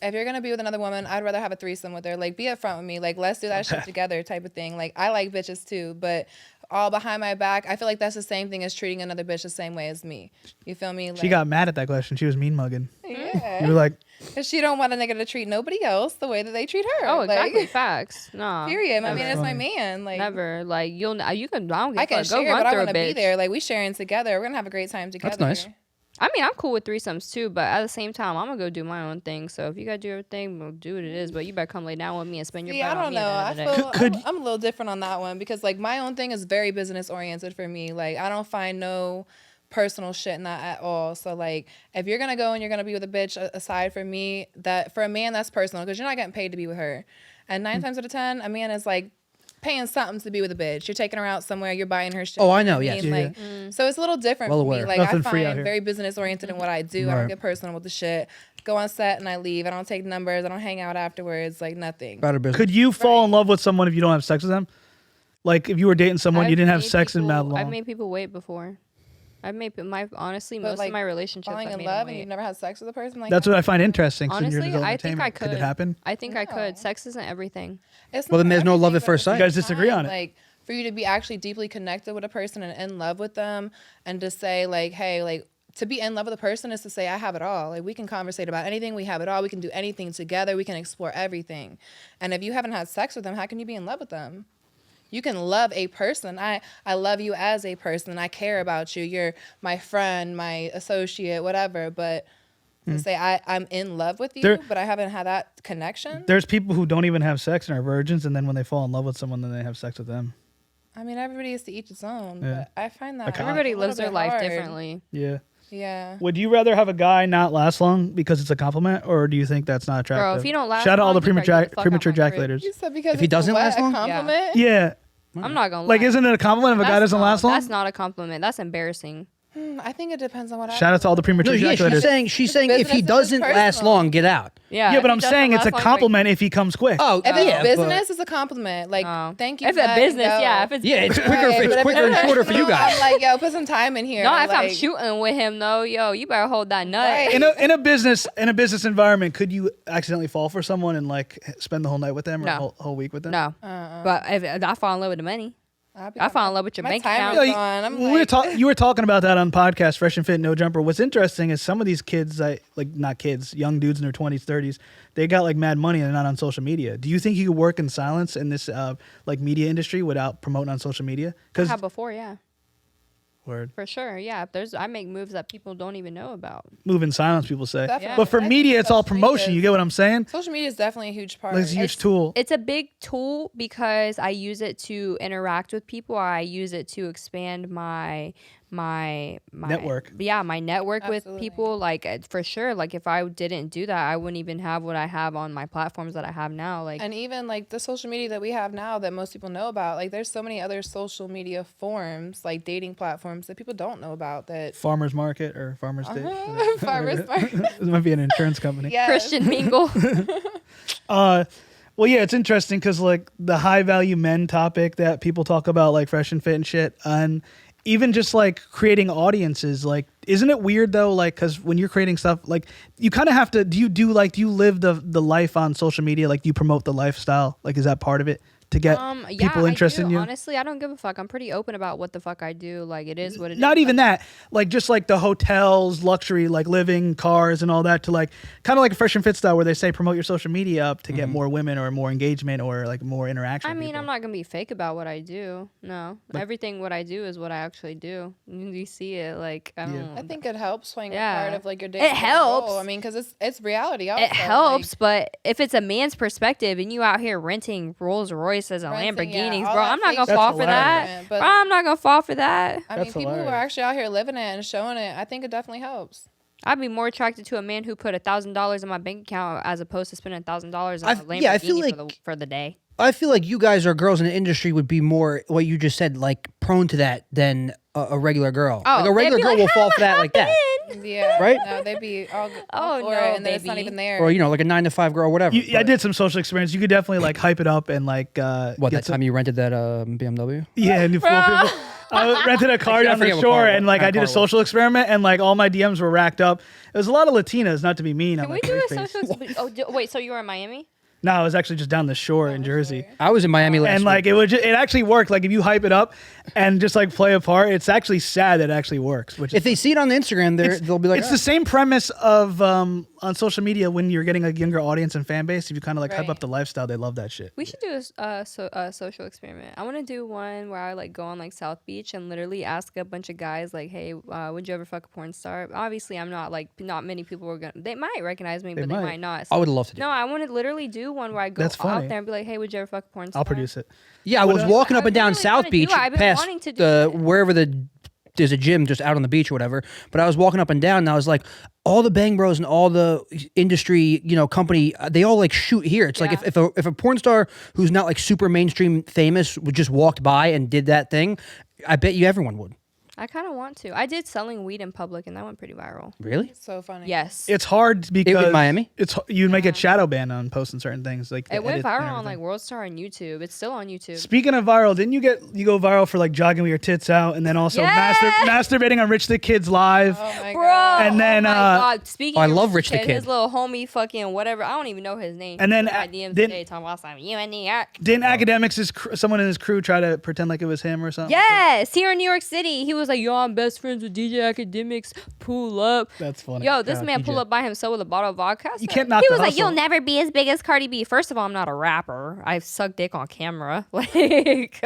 if you're gonna be with another woman, I'd rather have a threesome with her. Like, be upfront with me. Like, let's do that shit together, type of thing. Like, I like bitches too, but all behind my back, I feel like that's the same thing as treating another bitch the same way as me. You feel me? Like, She got mad at that question. She was mean mugging. yeah. You were like, Cause she don't want a nigga to treat nobody else the way that they treat her. Oh, exactly. Like, Facts. No. period. I mean, That's it's my funny. man. Like, Never. Like you can. I don't give I a can fuck. Go share, run but I through a want to be bitch. there. Like, we sharing together. We're gonna have a great time together. nice. I mean, I'm cool with threesomes too, but at the same time, I'm gonna go do my own thing. So if you gotta do your thing, we'll do what it is. But you better come lay down with me and spend your See, bread I on don't me. know. I At the end of the day. feel Could- I'm a little different on that one because like my own thing is very business oriented for me. Like I don't find no personal shit in that at all. So like if you're gonna go and you're gonna be with a bitch aside from me, that for a man that's personal because you're not getting paid to be with her. And 9 times out of 10, a man is like paying something to be with a bitch. You're taking her out somewhere. You're buying her shit. Oh, I you know, what yes. mean? Yeah, Like, so it's a little different Well for me. aware. Like Nothing I free out find here. very business oriented in what I do. I Right. don't get personal with the shit. Go on set and I leave. I don't take numbers. I don't hang out afterwards. Like nothing. About her business. could you fall in love with someone if you don't have sex with them? Like if you were dating someone, you I've didn't have made sex in people- that long. I've made people wait before. I've made honestly But, most like, of my relationships. Falling I've in made love them and you've wait. never had sex with a person. Like That's what I find interesting. since you're Honestly, into I think I entertainment. could. Could it happen? I think I No. could. Sex isn't everything. It's Well, not then there's no love everything, at first but sight. at You guys the disagree time, on it. Like for you to be actually deeply connected with a person and in love with them, and to say like, hey, like to be in love with a person is to say I have it all. Like we can conversate about anything. We have it all. We can do anything together. We can explore everything. And if you haven't had sex with them, how can you be in love with them? You can love a person. I love you as a person. I care about you. You're my friend, my associate, whatever. But and say I'm in love with you, There- but I haven't had that connection. There's people who don't even have sex and are virgins, and then when they fall in love with someone, then they have sex with them. I mean, everybody is to each its own, Yeah. but I find that Everybody a little lives their bit life hard. differently. Yeah. Yeah. Would you rather have a guy not last long because it's a compliment, or do you think that's not attractive? Bro, if you don't last shout out all long, the you better get the fuck premature out my crib. ejaculators. You said because If he it's a doesn't what, last a long? compliment? Yeah, I'm not gonna like lie. isn't it a compliment if a guy doesn't last long? That's not a compliment. That's embarrassing. I think it depends on what. Shout out to all the premature No, yeah, ejaculators. she's saying if he business is doesn't last personal. long, get out. Yeah. Yeah, if but he I'm doesn't saying it's a last long, compliment if he comes quick. Oh, If yeah, it's but- business, it's a compliment. Like, thank you. If it's let me business, go. yeah. If it's yeah, it's quicker. Right, but It's if quicker and shorter for you guys. I'm like, yo, put some time in here. no, if I'm like, shooting with him though, yo, you better hold that nut. Right. In a business environment, could you accidentally fall for someone and like spend the whole night with them or No. a whole week with them? No, but if I fall in love with the money, I fall in love with your my bank time account. is gone. I'm We were like, you were talking about that on podcast Fresh and Fit No Jumper. What's interesting is some of these kids, not kids, young dudes in their 20s, 30s, they got like mad money and they're not on social media. Do you think you could work in silence in this like media industry without promoting on social media? I Because have before, yeah, word, for sure, yeah. If I make moves that people don't even know about. move in silence, people say. Definitely. But for I think media, it's all social promotion. media You get what I'm saying? social media is definitely a huge part. Like, it's a huge tool. It's a big tool because I use it to interact with people. I use it to expand my Network. Yeah, my network with Absolutely. people. Like for sure. Like if I didn't do that, I wouldn't even have what I have on my platforms that I have now. Like And even like the social media that we have now that most people know about, like there's so many other social media forms, like dating platforms that people don't know about. That Farmers Market or Farmers Day. farmers market. This might be an insurance company. Yes. Christian mingle. Well, yeah, it's interesting because like the high value men topic that people talk about, like Fresh and Fit and shit, and even just like creating audiences, like, isn't it weird though? Like, because when you're creating stuff, like, you kind of have to. Do you live the life on social media? Like, do you promote the lifestyle? Like, is that part of it to get people interested in you? Honestly, I don't give a fuck. I'm pretty open about what the fuck I do. Like it is what it is. Not even that, like just like the hotels, luxury, like living, cars, and all that. To like kind of like a Fresh and Fit style, where they say promote your social media up to get more women or more engagement or like more interaction. I with mean, people. I'm not gonna be fake about what I do. No, everything what I do is what I actually do. You see it, like I don't. I think it helps playing Yeah. a part of like your day. It helps. I mean, because it's reality. Also. It helps, but if it's a man's perspective and you out here renting Rolls Royces and Renting, yeah, Lamborghinis, all bro, that I'm not fake gonna shit fall is for that. hilarious. Bro, I'm not gonna fall for that. I mean, That's people who are hilarious. actually out here living it and showing it, I think it definitely helps. I'd be more attracted to a man who put $1,000 in my bank account as opposed to spending $1,000 on a Lamborghini yeah, I feel for the day. I feel like you guys or girls in the industry would be more what you just said, like prone to that than a regular girl. Oh, like a they'd regular be girl like, will fall "How for that like that, Yeah. Right? No, they'd be all Oh, for no, it, and then it's not baby. even there. or like a 9 to 5 girl, whatever. I But- did some social experience. You could definitely like hype it up and like What get that time you rented that BMW? Yeah, and full people. I rented a car I down the forget what shore car- and like what I did car a it was. social experiment and like all my DMs were racked up. It was a lot of Latinas, not to be mean. Can on we my do a MySpace. social? Wait, so you were in Miami? No, I was actually just down the shore in Jersey. I was in Miami last And week. like it actually worked. Like if you hype it up and just like play a part, it's actually sad that it actually works. Which if is they see it on the Instagram, they'll be like, it's the same premise of on social media when you're getting a younger audience and fan base. If you kind of like hype Right. up the lifestyle, they love that shit. We should do a social experiment. I want to do one where I like go on like South Beach and literally ask a bunch of guys like, "Hey, would you ever fuck a porn star?" Obviously, I'm not like not many people are gonna. They might recognize me, but they might. might not. I would love to do. No, I want to literally do one where I go That's out funny. there and be like, "Hey, would you ever fuck a porn star?" I'll produce it. Yeah, I was walking up and down really South wanna do Beach it. I've been past wanting to do it. wherever there's a gym just out on the beach or whatever. But I was walking up and down and I was like, all the Bangbros and all the industry, company, they all like shoot here. It's like Yeah. if a porn star who's not like super mainstream famous would just walked by and did that thing, I bet you everyone would. I kind of want to. I did selling weed in public and that went pretty viral. Really? So funny. Yes. It's hard because in Miami? you'd make it shadow ban on posting certain things like the It went edits and viral on everything. like World Star on YouTube. It's still on YouTube. Speaking of viral, didn't you go viral for like jogging with your tits out and then also Yes! masturbating on Rich the Kid's live? Oh my Bro, god. And then, oh my God. Speaking I of love Rich the Kid. his little homie fucking whatever. I don't even know his name. And then, my DMs then- today talking about something. You in New York? Didn't someone in his crew try to pretend like it was him or something? Yes, here in New York City. He was like, "Yo, I'm best friends with DJ Academics. Pull up." That's funny. Yo, this God, man DJ. pulled up by himself with a bottle of vodka. You can't knock He the was like, hustle. "You'll never be as big as Cardi B." First of all, I'm not a rapper. I suck dick on camera. Like,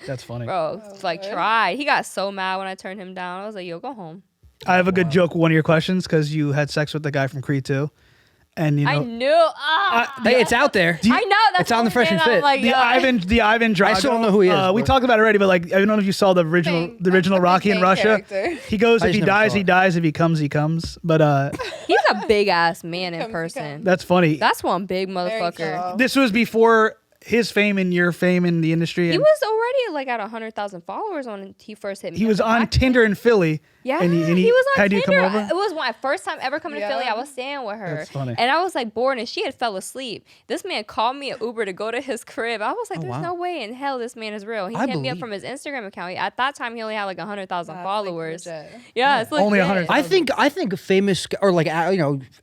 That's funny. bro, like tried. He got so mad when I turned him down. I was like, "Yo, go home." I have a good joke with one of your questions because you had sex with the guy from Creed 2. And you know, I knew. Hey, it's out there. I know. That's It's on the Fresh Fresh and Fit. Like, the Ivan Drago. I still don't know who he is. We but- talked about it already, but like I don't know if you saw the original Rocky in main Russia. character. He goes, I if just he never dies, saw he it. dies. If he comes, he comes. But he's a big ass man in Comes, he person. that's funny. That's one big Very motherfucker. tall. This was before his fame and your fame in the industry. He And was already like at 100,000 followers when he first hit me. he was up. on Tinder in Philly. Yeah, and he was on had Tinder. you come over. It was my first time ever coming to Philly. Yeah. I was staying with her. That's funny. And I was like bored and she had fell asleep. This man called me an Uber to go to his crib. I was like, there's wow. no way in hell this man is real. He I hit me up believe- from his Instagram account. At that time, he only had like 100,000 That's, like, followers. legit. Yeah, it's legit. Only 100,000. I think famous or like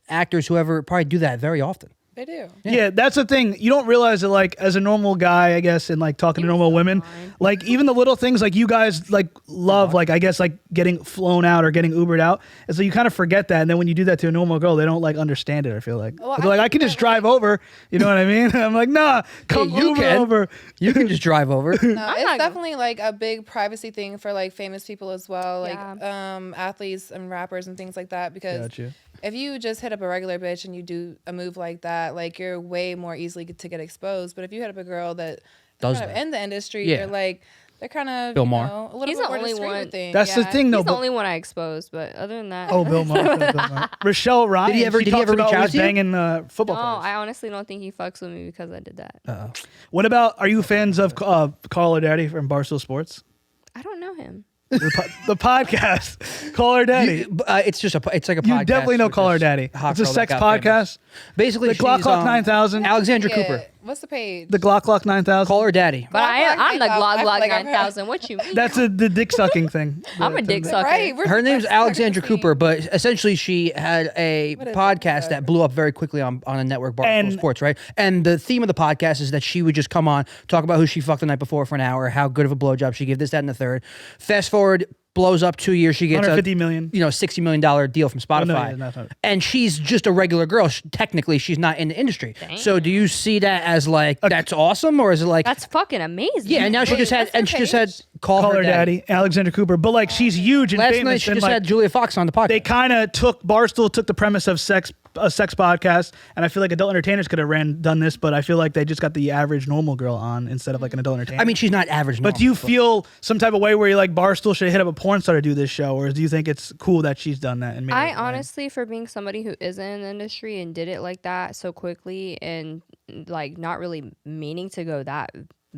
actors, whoever, probably do that very often. They do. Yeah, that's the thing. You don't realize that, like, as a normal guy, I guess, and like talking to normal women, like even the little things, like you guys like love, like I guess, like getting flown out or getting Ubered out, and so you kind of forget that. And then when you do that to a normal girl, they don't like understand it. I feel like Well, they're like, I can just drive over. You know what I mean? I'm like, nah, come you Uber can. over. You can just drive over. No, it's not- definitely like a big privacy thing for like famous people as well, like Yeah. athletes and rappers and things like that. Because Gotcha. if you just hit up a regular bitch and you do a move like that, like you're way more easily to get exposed. But if you hit up a girl that Does kind of that. in the industry, Yeah. they're kind of Bill you Maher. know, a little He's bit the more only discreet one. with things. That's the Yeah. thing, though. He's the But, only one I exposed, but other than that, oh, Bill Maher. Rochelle Ryan. Did he ever- she did he talks ever about reach out always to you? banging football no, players. I honestly don't think he fucks with me because I did that. What about? Are you fans of Call Her Daddy from Barstool Sports? I don't know him. The podcast, Call Her Daddy. It's just it's like a You podcast. definitely know with Call Her this Daddy. hot It's a girl that sex got podcast. famous. Basically, The Glock she's, Clock 9000. Alexandra Yeah. Cooper. What's the page? The Glock 9000. Call her daddy. But I'm the I Glock feel Glock like I've heard- 9000. What you mean? That's the dick sucking thing. I'm a dick sucker. Right. we're- Her name's that's Alexandra fucking Cooper, but essentially she had a What is podcast it? that blew up very quickly on a network, Barstool And- Sports, right? And the theme of the podcast is that she would just come on, talk about who she fucked the night before for an hour, how good of a blowjob she gave, this, that, and the third. Fast forward, blows up 2 years, she gets a $150 million. $60 million deal from Spotify. no, yeah, not- And she's just a regular girl. Technically, she's not in the industry. So do you see that as like, that's awesome? Or is it like, That's fucking amazing. yeah, and now she Wait, just had, what's her and she just had page? Call Her Daddy. Alexandra Cooper. But like she's huge and Last famous. night she and, just like, had Julia Fox on the podcast. they kind of Barstool took the premise of a sex podcast, and I feel like adult entertainers could have done this, but I feel like they just got the average normal girl on instead of like an adult entertainer. I mean, she's not average. but do you feel some type of way where you're like Barstool should hit up a porn star to do this show, or do you think it's cool that she's done that? And made I it, like- honestly, for being somebody who isn't in the industry and did it like that so quickly and like not really meaning to go that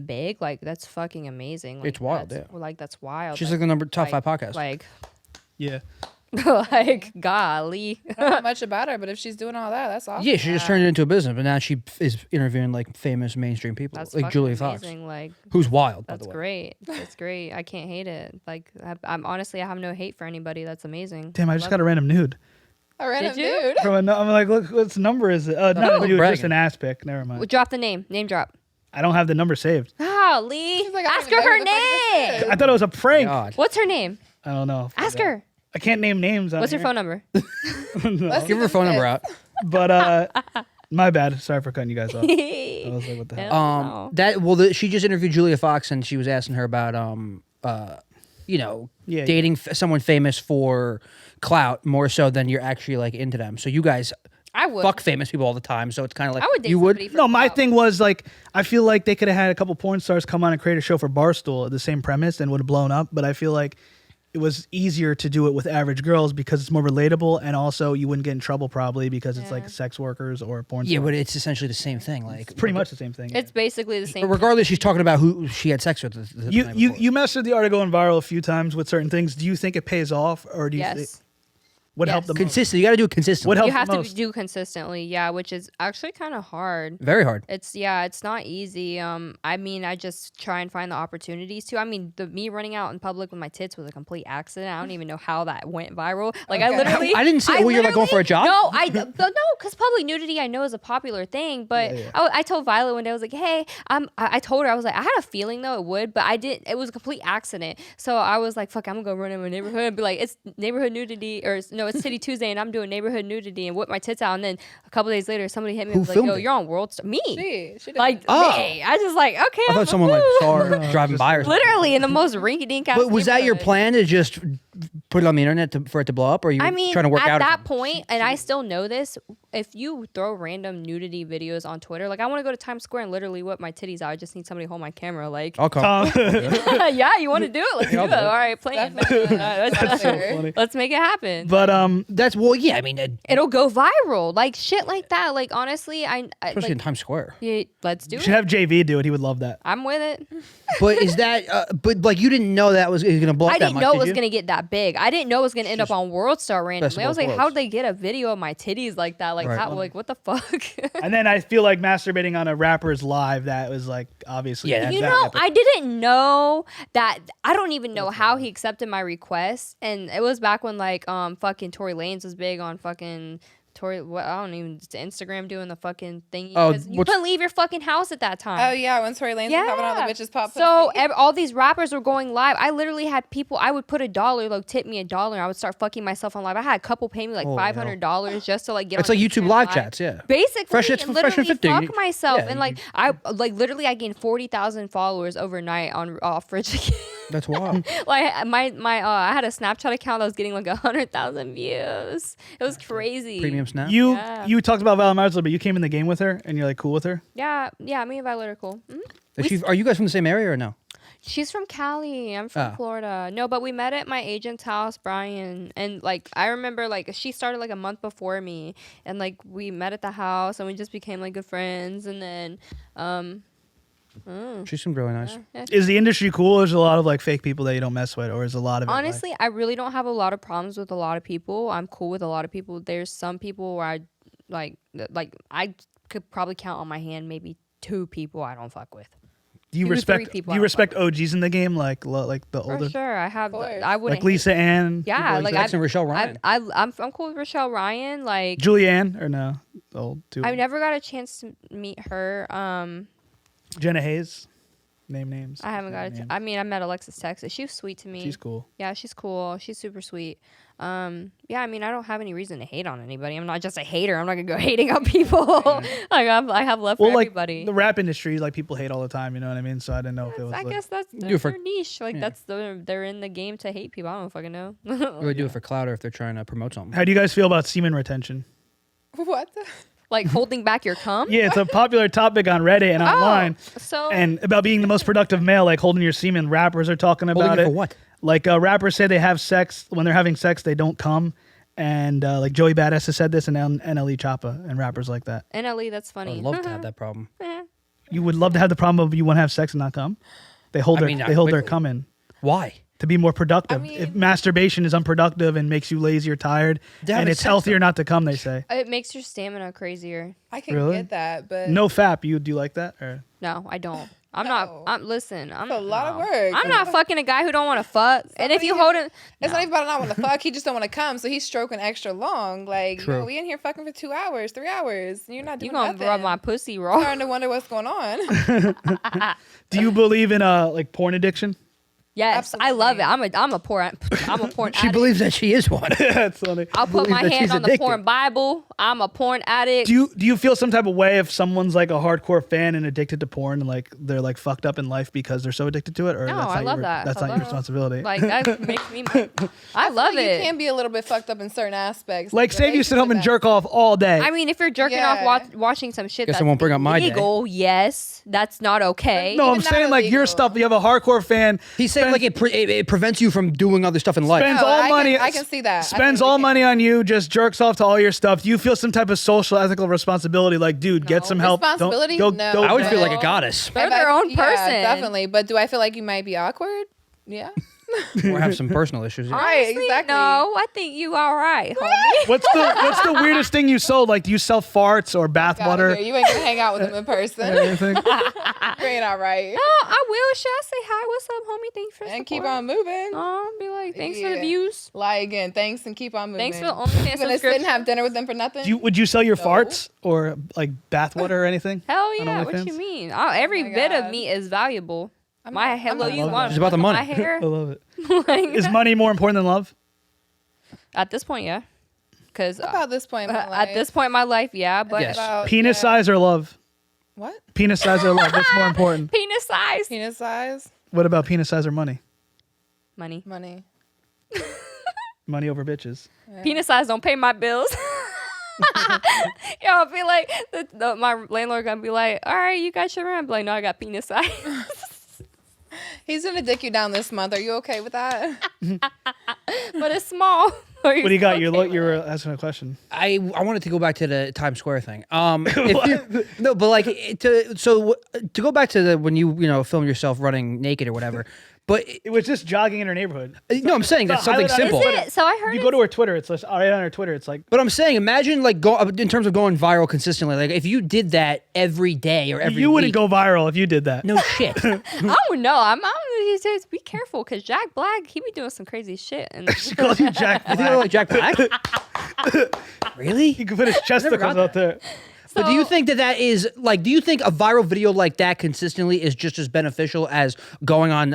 big, like that's fucking amazing. Like, It's wild, that's, yeah. Like that's wild. She's like the top 5 podcast. Like, yeah. like golly. I don't know much about her, but if she's doing all that, that's awesome. Yeah, she just turned it into a business, but now she is interviewing like famous mainstream people, That's like fucking Julia Fox, amazing. Like who's wild, by that's the way. great. That's great. I can't hate it. Like I'm honestly, I have no hate for anybody. That's amazing. Damn, I just Love got a random nude. A random Did you? dude. I'm like, look, what's number is it? Not a Ooh. nude, just Bragging. an ass pic. Never mind. Well, drop the name. Name drop. I don't have the number saved. Golly. She's like, I Ask don't her even know her who the fuck this name. I thought it was a prank. God. What's her name? I don't know. Ask her. I can't name names. What's her phone number? Let's Give her phone number out. But my bad. Sorry for cutting you guys off. I was like, what the hell? She just interviewed Julia Fox, and she was asking her about Yeah, dating someone famous for clout more so than you're actually like into them. So you guys I would. fuck famous people all the time, so it's kind of like I would date you would. somebody for No, my clout. thing was like I feel like they could have had a couple porn stars come on and create a show for Barstool, the same premise, and would have blown up. But I feel like it was easier to do it with average girls because it's more relatable, and also you wouldn't get in trouble probably because it's like sex workers or porn. Yeah, stars. but it's essentially the same thing. Like pretty much the same thing. It's basically the same. But regardless, she's talking about who she had sex with. The night before. You mastered the art of going viral a few times with certain things. Do you think it pays off, or do you think Yes. what Yes. helped the most? consistent. You got to do it consistently. What helped You have the to most? do consistently, yeah, which is actually kind of hard. Very hard. It's not easy. I mean, I just try and find the opportunities to. I mean, me running out in public with my tits was a complete accident. I don't even know how that went viral. Like I Okay. literally, I didn't see it. Well, you're like going for a job? No, no, because public nudity I know is a popular thing. But I told Violet one day, I was like, hey, I told her I was like, I had a feeling though it would, but I didn't. It was a complete accident. So I was like, fuck, I'm gonna go run in my neighborhood and be like, it's neighborhood nudity, or no, it's City Tuesday, and I'm doing neighborhood nudity and whip my tits out. And then a couple days later, somebody hit me and was like, filmed yo, it? you're on World Star. Me. She did. Like me. I just like, okay. I thought someone like saw her driving by or something. literally in the most rinky dink. But was that your plan to just put it on the internet for it to blow up, or are you I mean, trying to work out at that it? point, and I still know this, if you throw random nudity videos on Twitter, like I want to go to Times Square and literally whip my titties out. I just need somebody to hold my camera. Like, I'll come. yeah, you want to do it? Let's do I'll it. do it. All right, plan. Let's make it happen. But That's well, yeah. I mean, It'll go viral, like shit like that. Like honestly, especially like, in Times Square. yeah, let's do you it. should have JV do it. He would love that. I'm with it. But is that? But like, you didn't know that was going to blow up I that didn't much, know it did was you? gonna get that big. I didn't know it was gonna end up on World Star randomly. I was like, Worlds. how'd they get a video of my titties like that? Like, Right. how? Like, what the fuck? And then I feel like masturbating on a rapper's live, that was like obviously. Yeah, You that know, epic. I didn't know that. I don't even know how he accepted my request, and it was back when like fucking Tory Lanez was big on fucking Tory. What I don't even Instagram doing the fucking thing. Oh, You what's- couldn't leave your fucking house at that time. Oh yeah, when Tory Lanez was having all the bitches pop. So pussy. all these rappers were going live. I literally had people. I would put $1, like tip me $1. And I would start fucking myself on live. I had a couple pay me like Holy hell. $500 just to like get. It's on like YouTube Instagram live chats, yeah. Basically, Fresh- it's and Fresh and literally 50. fuck myself, Yeah, and like I like literally I gained 40,000 followers overnight on Fridge. That's wild. Like my I had a Snapchat account that was getting like 100,000 views. It was crazy. Premium snap. Yeah. You talked about Val Mars, but you came in the game with her and you're like cool with her. Yeah, me and Violet are cool. Are you guys from the same area or no? She's from Cali. I'm from Florida. No, but we met at my agent's house, Brian. And like I remember like she started like a month before me, and like we met at the house and we just became like good friends. And then She seemed really nice. Is the industry cool? Or is there a lot of like fake people that you don't mess with, or is a lot of it, honestly, I really don't have a lot of problems with a lot of people. I'm cool with a lot of people. There's some people where I like I could probably count on my hand maybe 2 people I don't fuck with. do you 2 to 3 respect? people Do I you don't respect fuck with. OGs in the game, like the For older, sure, I have. course. I would like Lisa Ann? Yeah, people like that? Jackson Rochelle Ryan. I'm cool with Rochelle Ryan. Like Julianne or no? Old too. I've never got a chance to meet her. Jenna Hayes. Name names. I haven't got Name I mean, I met Alexis Texas. She was sweet to me. She's cool. Yeah, she's cool. She's super sweet. Yeah, I mean, I don't have any reason to hate on anybody. I'm not just a hater. I'm not gonna go hating on people. Like I have love for Well, like everybody. the rap industry, like people hate all the time. You know what I mean? So I didn't know if it was. I like, guess that's Do it for- their niche. Like they're in the game to hate people. I don't fucking know. Or they do it for clout or if they're trying to promote something. How do you guys feel about semen retention? What? The? Like holding back your cum. Yeah, it's a popular topic on Reddit and online. So And about being the most productive male, like holding your semen. Rappers are talking about Holding it it. for what? Like rappers say they have sex when they're having sex, they don't come. And like Joey Badass has said this, and NLE Choppa and rappers like that. NLE, that's funny. I'd love to have that problem. You would love to have the problem of you want to have sex and not come. They hold I their mean, not they hold their quickly. cum in Why? to be more productive. I mean- If masturbation is unproductive and makes you lazy or tired, To have and a it's sex, healthier not to come, they say. It makes your stamina crazier. I can Really? get that, but No fap. You do you like that? Or No, I don't. I'm No. not. Listen, I'm it's a lot of no. work. I'm not fucking a guy who don't want to fuck. And if you hold it, It's not even about not want to fuck. He just don't want to come, so he's stroking extra long. Like, you True. know, we in here fucking for 2 hours, 3 hours. And you're not you doing gonna nothing. rub my pussy raw. Starting to wonder what's going on. do you believe in like porn addiction? Yes, I love it. Absolutely. I'm a porn She addict. believes that she is one. That's funny. I'll put believes my that hand she's on the addicted. porn Bible. I'm a porn addict. Do you feel some type of way if someone's like a hardcore fan and addicted to porn and like they're like fucked up in life because they're so addicted to it? Or No, that's I not love your, that. That's I not your love- responsibility. Like that makes me. I love You it. can be a little bit fucked up in certain aspects. like, say if you sit home and jerk off all day. I mean, if you're jerking off Yeah. watching some shit Guess I that's won't bring up my day. illegal, yes, that's not okay. no, I'm even not saying like your illegal. stuff. You have a hardcore fan. He's saying like it prevents you from doing other stuff in life. Spends No, all I money. can see that. I Spends totally all can. money on you. Just jerks off to all your stuff. Do you feel some type of social ethical responsibility? Like, dude, get No. some help. Don't- Responsibility? go- No. go- I would feel like a No. goddess. They're their own person. Yeah, definitely. But do I feel like you might be awkward? Yeah. Or have some personal issues. Yeah. Right, Honestly, exactly. No, I think you all right, homie. What's the weirdest thing you sold? Like, do you sell farts or bath Outta water? here. You ain't gonna hang out with him in person. Anything? You ain't all right. No, I will. Should I say hi? What's up, homie? Thanks for the And keep support. on moving. Be like, thanks for the Yeah. views. Lie again. Thanks and keep on moving. Thanks for the You OnlyFans gonna sit and subscription. have dinner with them for nothing? Would you sell your No. farts or like bath water or anything? Hell on yeah! What OnlyFans? you mean? Every Oh my bit of God. me is valuable. I'm My not- hello, I'm you not- want It's about the money. my hair? I love it. Like, Is money more important than love? at this point, yeah. Because About this point in my life. at this point in my life, yeah. But Yes. About, Penis yeah. size or love? What? Penis size or love? What's more important? penis size, Penis size? What about penis size or money? money. Money. Money over bitches. Penis size don't pay my bills. Yo, I'll be like, my landlord gonna be like, all right, you got your rent. I'm like, no, I got penis size. He's gonna dick you down this month. Are you okay with that? But it's small. What do you got? You're asking a question. I wanted to go back to the Times Square thing. No, but like to go back to when you film yourself running naked or whatever. But It was just jogging in her neighborhood. no, I'm saying that's something highlight on simple. Is it? So I heard You go to her Twitter. It's like, right on her Twitter. It's like, But I'm saying, imagine like in terms of going viral consistently. Like if you did that every day or every you wouldn't week, go viral if you did that. No shit. Oh no, I'm he says be careful because Jack Black, he be doing some crazy shit. And She called you Jack You think I Black. look like Jack Black? Really? He could put his chesticles got out there. But do you think that is like? Do you think a viral video like that consistently is just as beneficial as going on,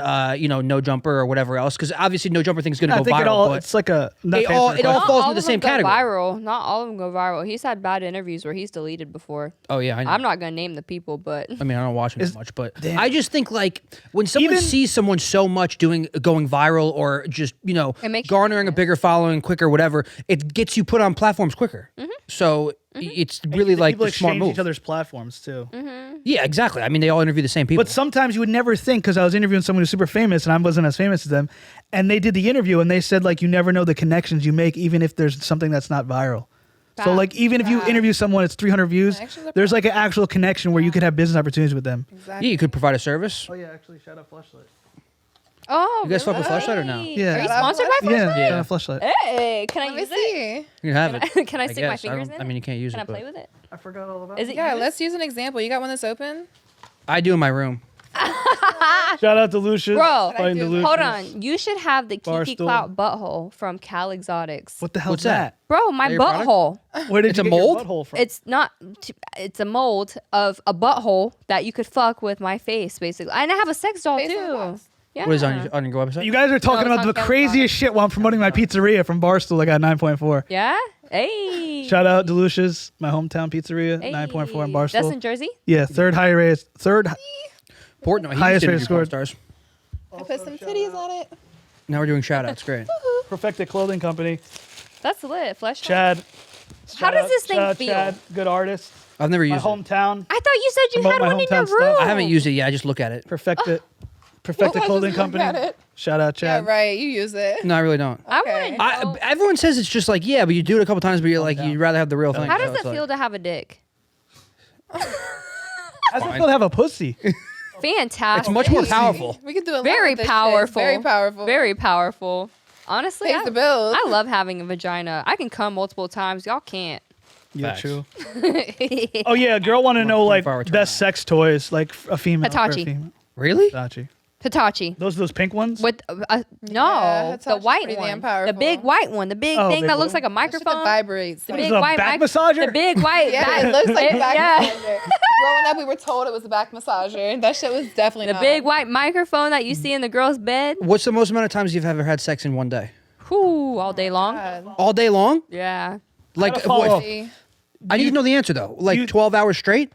No Jumper or whatever else? Because obviously, No Jumper thing is going to I go think viral. But it's like a. it all Not falls all into the of same them go category. viral. Not all of them go viral. He's had bad interviews where he's deleted before. Oh yeah, I know. I'm not gonna name the people, but I mean, I don't watch him that much, but Damn. I just think like when someone Even- sees someone so much going viral or just It makes you garnering a bigger following quicker, whatever, it gets you put on platforms quicker. So it's really like people the smart exchange move. each other's platforms too. Yeah, exactly. I mean, they all interview the same people. But sometimes you would never think, because I was interviewing someone who's super famous and I wasn't as famous as them, and they did the interview and they said like you never know the connections you make even if there's something that's not viral. So like even if you interview someone, it's 300 views. Connections are There's like an actual connection where you could have business opportunities with them. Exactly. yeah, you could provide a service. Oh yeah, actually, shout out Fleshlight. oh, You guys fuck with Fleshlight or no? Yeah. Are you Shout out sponsored by Fleshlight. Fleshlight? Yeah, Yeah. shout out Fleshlight. Hey, can I Let me use it? see. You can have it. Can I stick my guess. fingers in it? I mean, you can't use Can it. I play but with it? I forgot all about Is it Yeah, yours? let's use an example. You got one that's open? I do in my room. Shout out to Lucius. Bro, Fighting the hold Lucius. on. You should have the Kiki Barstool. Klout butthole from Cal Exotics. What the hell's What's that? Bro, my That your product? butthole. Where did It's you a get your mold? butthole from? It's not. It's a mold of a butthole that you could fuck with my face, basically. And I have a sex doll Face in the too. box. Yeah. What is it on your website? You guys are talking it's about on the Cal craziest shit while I'm promoting my pizzeria from Barstool. I got 9.4. Yeah. Hey. Shout out to Lucius, my hometown pizzeria, Hey. 9.4 in That's Barstool. in Jersey. Yeah, third Portnoy. He Highest used to rated do score. Porn Stars. I put some titties on it. Now we're doing shout outs. Great. Perfected Clothing Company. That's lit. Fleshlight. Chad. How does this thing Shout out feel? Chad, good artist. I've never My used it. hometown. I thought you said you Promote had my one in your hometown stuff. room. I haven't used it yet. I just look at it. Perfected I just Clothing look Company. at it. Shout out Yeah, Chad. right. You use it. No, I really don't. I Okay. wouldn't. Everyone says it's just like, yeah, but you do it a couple times, but you're like, down. you'd rather have the real thing. How so does it's it like- feel to have a dick? I just feel to have a pussy. Fantastic. It's much more powerful. We could do a lot Very with this shit. powerful. Very powerful. Very powerful. Honestly, Pays the bills. I love having a vagina. I can come multiple times. Y'all can't. Yeah, Facts. true. Oh yeah, girl want to know like 24-hour turnaround. best sex toys, like a female. for a Hitachi. female. Really? Hitachi. Hitachi. Those pink ones. With no, Yeah, the Hitachi's white pretty one, damn the powerful. big white one, the big Oh, thing big that looks one. like a That shit that microphone. vibrates. The What big is it, a white back mic- massager? The big white. Yeah, back- it looks like a back yeah. massager. Growing up, we were told it was a back massager. That shit was definitely The not. big white microphone that you see in the girl's bed. What's the most amount of times you've ever had sex in one day? Whoo, all day long. God. All day long? Yeah. Like, Gotta follow what- up. See? I need to know the answer though. Like you- 12 hours straight?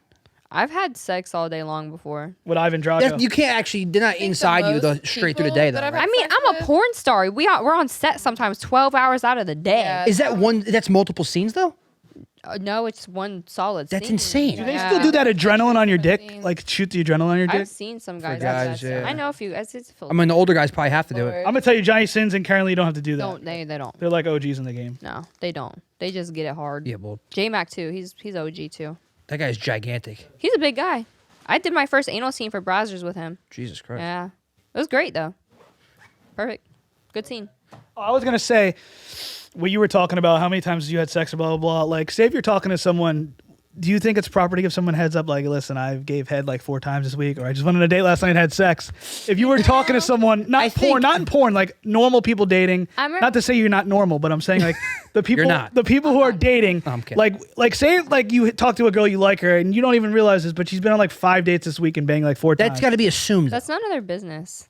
I've had sex all day long before. With Ivan Drago. You can't actually. They're not think the inside you the most straight through the people day that though. I've Right? I mean, sex I'm a with? porn star. We're on set sometimes 12 hours out of the day. Yeah. Is that one? That's multiple scenes though. No, it's one solid. That's scene. insane. Do they Yeah. still do that adrenaline on your dick? Scenes. Like shoot the adrenaline on your dick? I've seen some guys. guys, do that. yeah. I know a few. It's I mean, the older guys probably have to do it. Lord. I'm gonna tell you, Johnny Sins and currently you don't have to do that. don't they don't. They're like OGs in the game. No, they don't. They just get it hard. Yeah, well, J Mac too. He's OG too. that guy's gigantic. He's a big guy. I did my first anal scene for Brazzers with him. Jesus Christ. Yeah, it was great though. Perfect. Good scene. Oh, I was gonna say, what you were talking about, how many times you had sex or blah blah blah. Like, say if you're talking to someone, do you think it's proper to give someone heads up? Like, listen, I gave head like 4 times this week, or I just went on a date last night and had sex. If you were talking to someone, not in porn, like normal people dating. Not to say you're not normal, but I'm saying like the people, not. the people who are dating. I'm kidding. Like say like you talk to a girl, you like her, and you don't even realize this, but she's been on like 5 dates this week and banged like 4 times. That's got to be assumed. That's none of their business.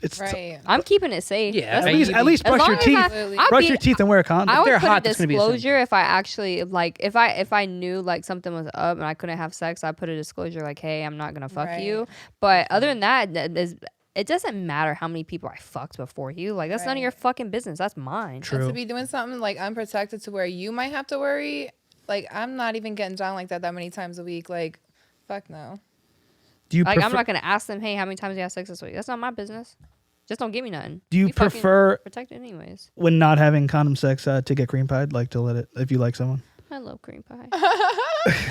It's Right. I'm keeping it safe. Yeah, That's at least as brush long your as teeth. I'd Brush be- your teeth and wear a condom. I would they're put hot, a that's gonna be a disclosure if I actually like if I knew like something was up and I couldn't have sex. I'd put a disclosure like, hey, I'm not gonna fuck Right. you. But other than that, it doesn't matter how many people I fucked before you. Like, that's none of your fucking business. That's mine. True. And to be doing something like unprotected to where you might have to worry, like, I'm not even getting down like that many times a week. Like, fuck no. Do you Like, I'm prefer, not gonna ask them, hey, how many times you have sex this week? That's not my business. Just don't give me nothing. do you We fucking prefer protect it anyways? when not having condom sex to get cream pied, like to let it if you like someone? I love cream pie.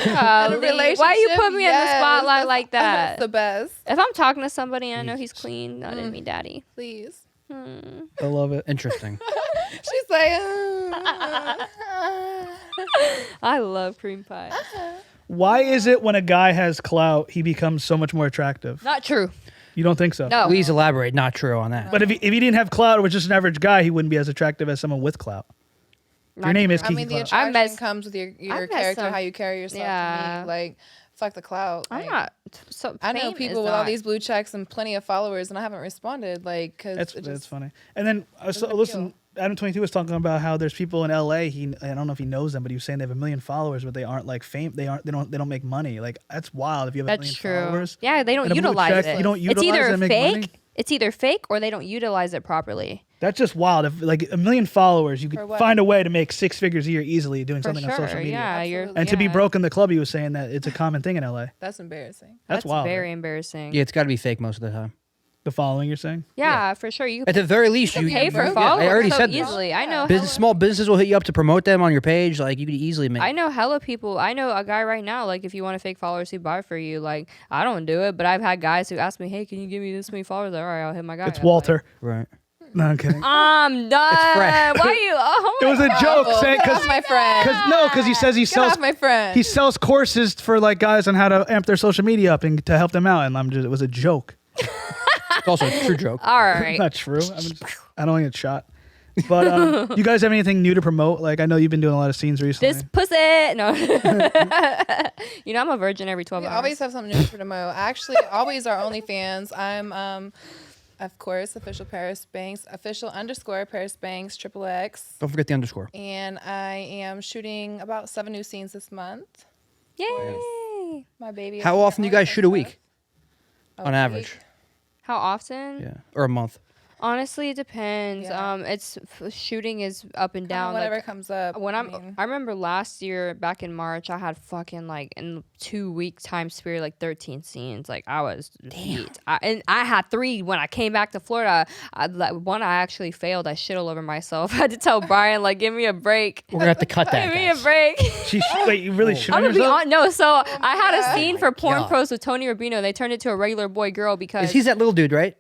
Golly, why you put me in the Yes, spotlight like That's that? the best. If I'm talking to somebody and I know he's clean, not in me, daddy. Please. I love it. Interesting. She's like, I love cream pie. Why is it when a guy has clout, he becomes so much more attractive? Not true. You don't think so? No. Please elaborate. Not true on that. But if he didn't have clout or was just an average guy, he wouldn't be as attractive as someone with clout. Your name is I Kiki mean, the Klout. attraction met- comes with your met character, some- how you carry yourself. Yeah. To me. Like, fuck the clout. I'm Like, not. So I know fame people is with all not- these blue checks and plenty of followers, and I haven't responded. Like, cause That's funny. And then doesn't listen, ADAM22 was talking about how there's people in LA. I don't know if he knows them, but he was saying they have 1 million followers, but they aren't like fame. They don't make money. Like that's wild. If you have 1 That's million true. followers, Yeah, they don't and a blue utilize check, it. you don't utilize it's either it and make fake. money? It's either fake or they don't utilize it properly. That's just wild. If like 1 million followers, you could For what? find a way to make 6 figures a year easily doing For something sure. on social media. Yeah, Absolutely. And to be yeah. broke in the club, he was saying that it's a common thing in LA. that's embarrassing. That's wild. Very right? embarrassing. Yeah, it's got to be fake most of the time. The following, you're saying? Yeah, for sure. You At the very least, you pay for yeah, followers I already so said this. easily. I know. Small businesses will hit you up to promote them on your page. Like you could easily make. I know hella people. I know a guy right now. Like, if you want to fake followers, he'd buy for you. Like, I don't do it, but I've had guys who ask me, "Hey, can you give me this many followers?" Like, all right, I'll hit my guy. It's up. Walter. Right. No, I'm kidding. I'm done. fresh. Why you? Oh It my was a joke saying Get off my friend. because he says he Get sells off my friend. he sells courses for like guys on how to amp their social media up and to help them out, and it was a joke. It's also a true joke. All right. Not true. I don't get shot. But you guys have anything new to promote? Like I know you've been doing a lot of scenes recently. This pussy. No. You know, I'm a virgin every 12 We hours. always have something new to promote. Actually, always our OnlyFans. I'm, of course, official Paris Banks, official_ Paris Banks, XXX. Don't forget the underscore. And I am shooting about 7 new scenes this month. Yay. My baby. How often do you guys shoot a week? On average. How often? Yeah. Or a month. Honestly, it depends. Yeah. Shooting is up and down. Whatever Like, comes up. when I mean, I remember last year back in March, I had fucking like in 2 week time period like 13 scenes. Like I was beat. And I had 3 when I came back to Florida. One I actually failed. I shit all over myself. I had to tell Brian like, give me a break. We're gonna have to cut that. Give me a guys. break. Wait, you really shooting I'm gonna be yourself? on. No, so I had a scene for Porn God. Pros with Tony Rubino. They turned it to a regular boy girl because He's that little dude, right?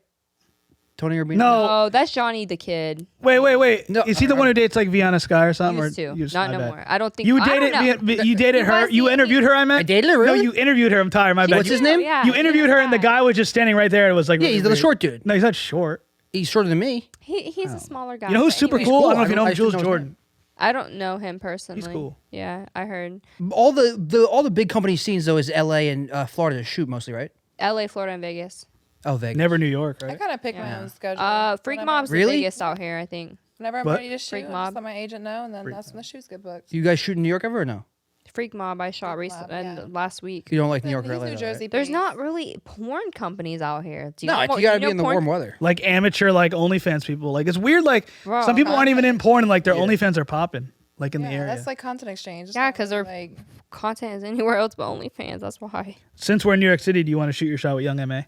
Tony Rubino. No. oh, that's Johnny the kid. Wait. No, Is he the one who dates like Vianna Sky or something? Used or to. Not my no bad. more. I don't think You I don't know. dated you dated her. was You the- interviewed her. I meant. I dated her, really? No, you interviewed her. I'm tired. My bad. What's his name? Yeah, You interviewed her, and the yeah. guy was just standing right there. It was like Yeah, he's the really- short dude. No, he's not short. He's shorter than me. He's a smaller guy. You know who's but super anyways. cool? cool. I don't know if you know him. I Jules should know his Jordan. I don't know him personally. cool. Yeah, I heard. All the big company scenes though is L.A. and Florida to shoot mostly, right? L.A., Florida, and Vegas. Oh, Vegas. Never New York, I right? kind of pick my own schedule. Freak Whenever- Mob's Really? the biggest out here, I think. Whenever I'm What? ready to shoot, Freak I Mob. just let my agent know, and then that's when the shoots get booked. Do you guys shoot in New York ever or no? Freak Mob I shot Freak Mob, recently yeah. last week. You don't like New York or He's LA? New though, Jersey. right? There's based. not really porn companies out here. Do you No, know you gotta be know in the porn- warm weather. Like amateur, like OnlyFans people. Like it's weird. Like Bro, some people aren't even in porn, and like their OnlyFans are popping, like in the Yeah, area. that's like content exchange. It's Yeah, not 'cause really, they're- like Content is anywhere else but OnlyFans. That's why. Since we're in New York City, do you want to shoot your shot with Young Ma?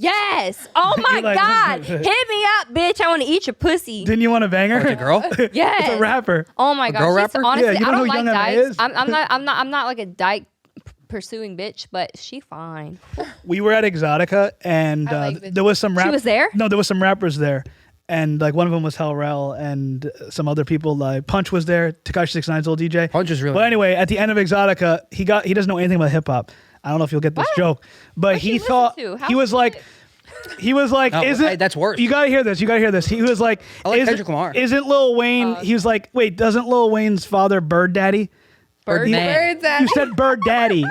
Yes. Oh my You like- God. Hit me up, bitch. I want to eat your pussy. Didn't you want to bang her? The girl? Yes. It's a rapper. Oh my God. girl She's- rapper? Honestly, Yeah, you I don't know don't who like Young Ma dykes. is? I'm not like a dyke pursuing bitch, but she fine. We were at Exotica, and I like there was some rap. She was there? No, there was some rappers there, and like one of them was Hell Rel, and some other people like Punch was there. Tekashi 69's old DJ. Punch is really. But anyway, at the end of Exotica, he doesn't know anything about hip hop. I don't know if you'll get this What? joke, but What'd he you thought listen to? How he was like. He was like, No, "Isn't hey, that's worse. You gotta hear this. You gotta hear this." He was like, I like "Isn't Kendrick Lamar. isn't Lil Wayne?" He was like, "Wait, doesn't Lil Wayne's father Bird Daddy?" Bird He- Man. Bird Daddy. You said Bird Daddy.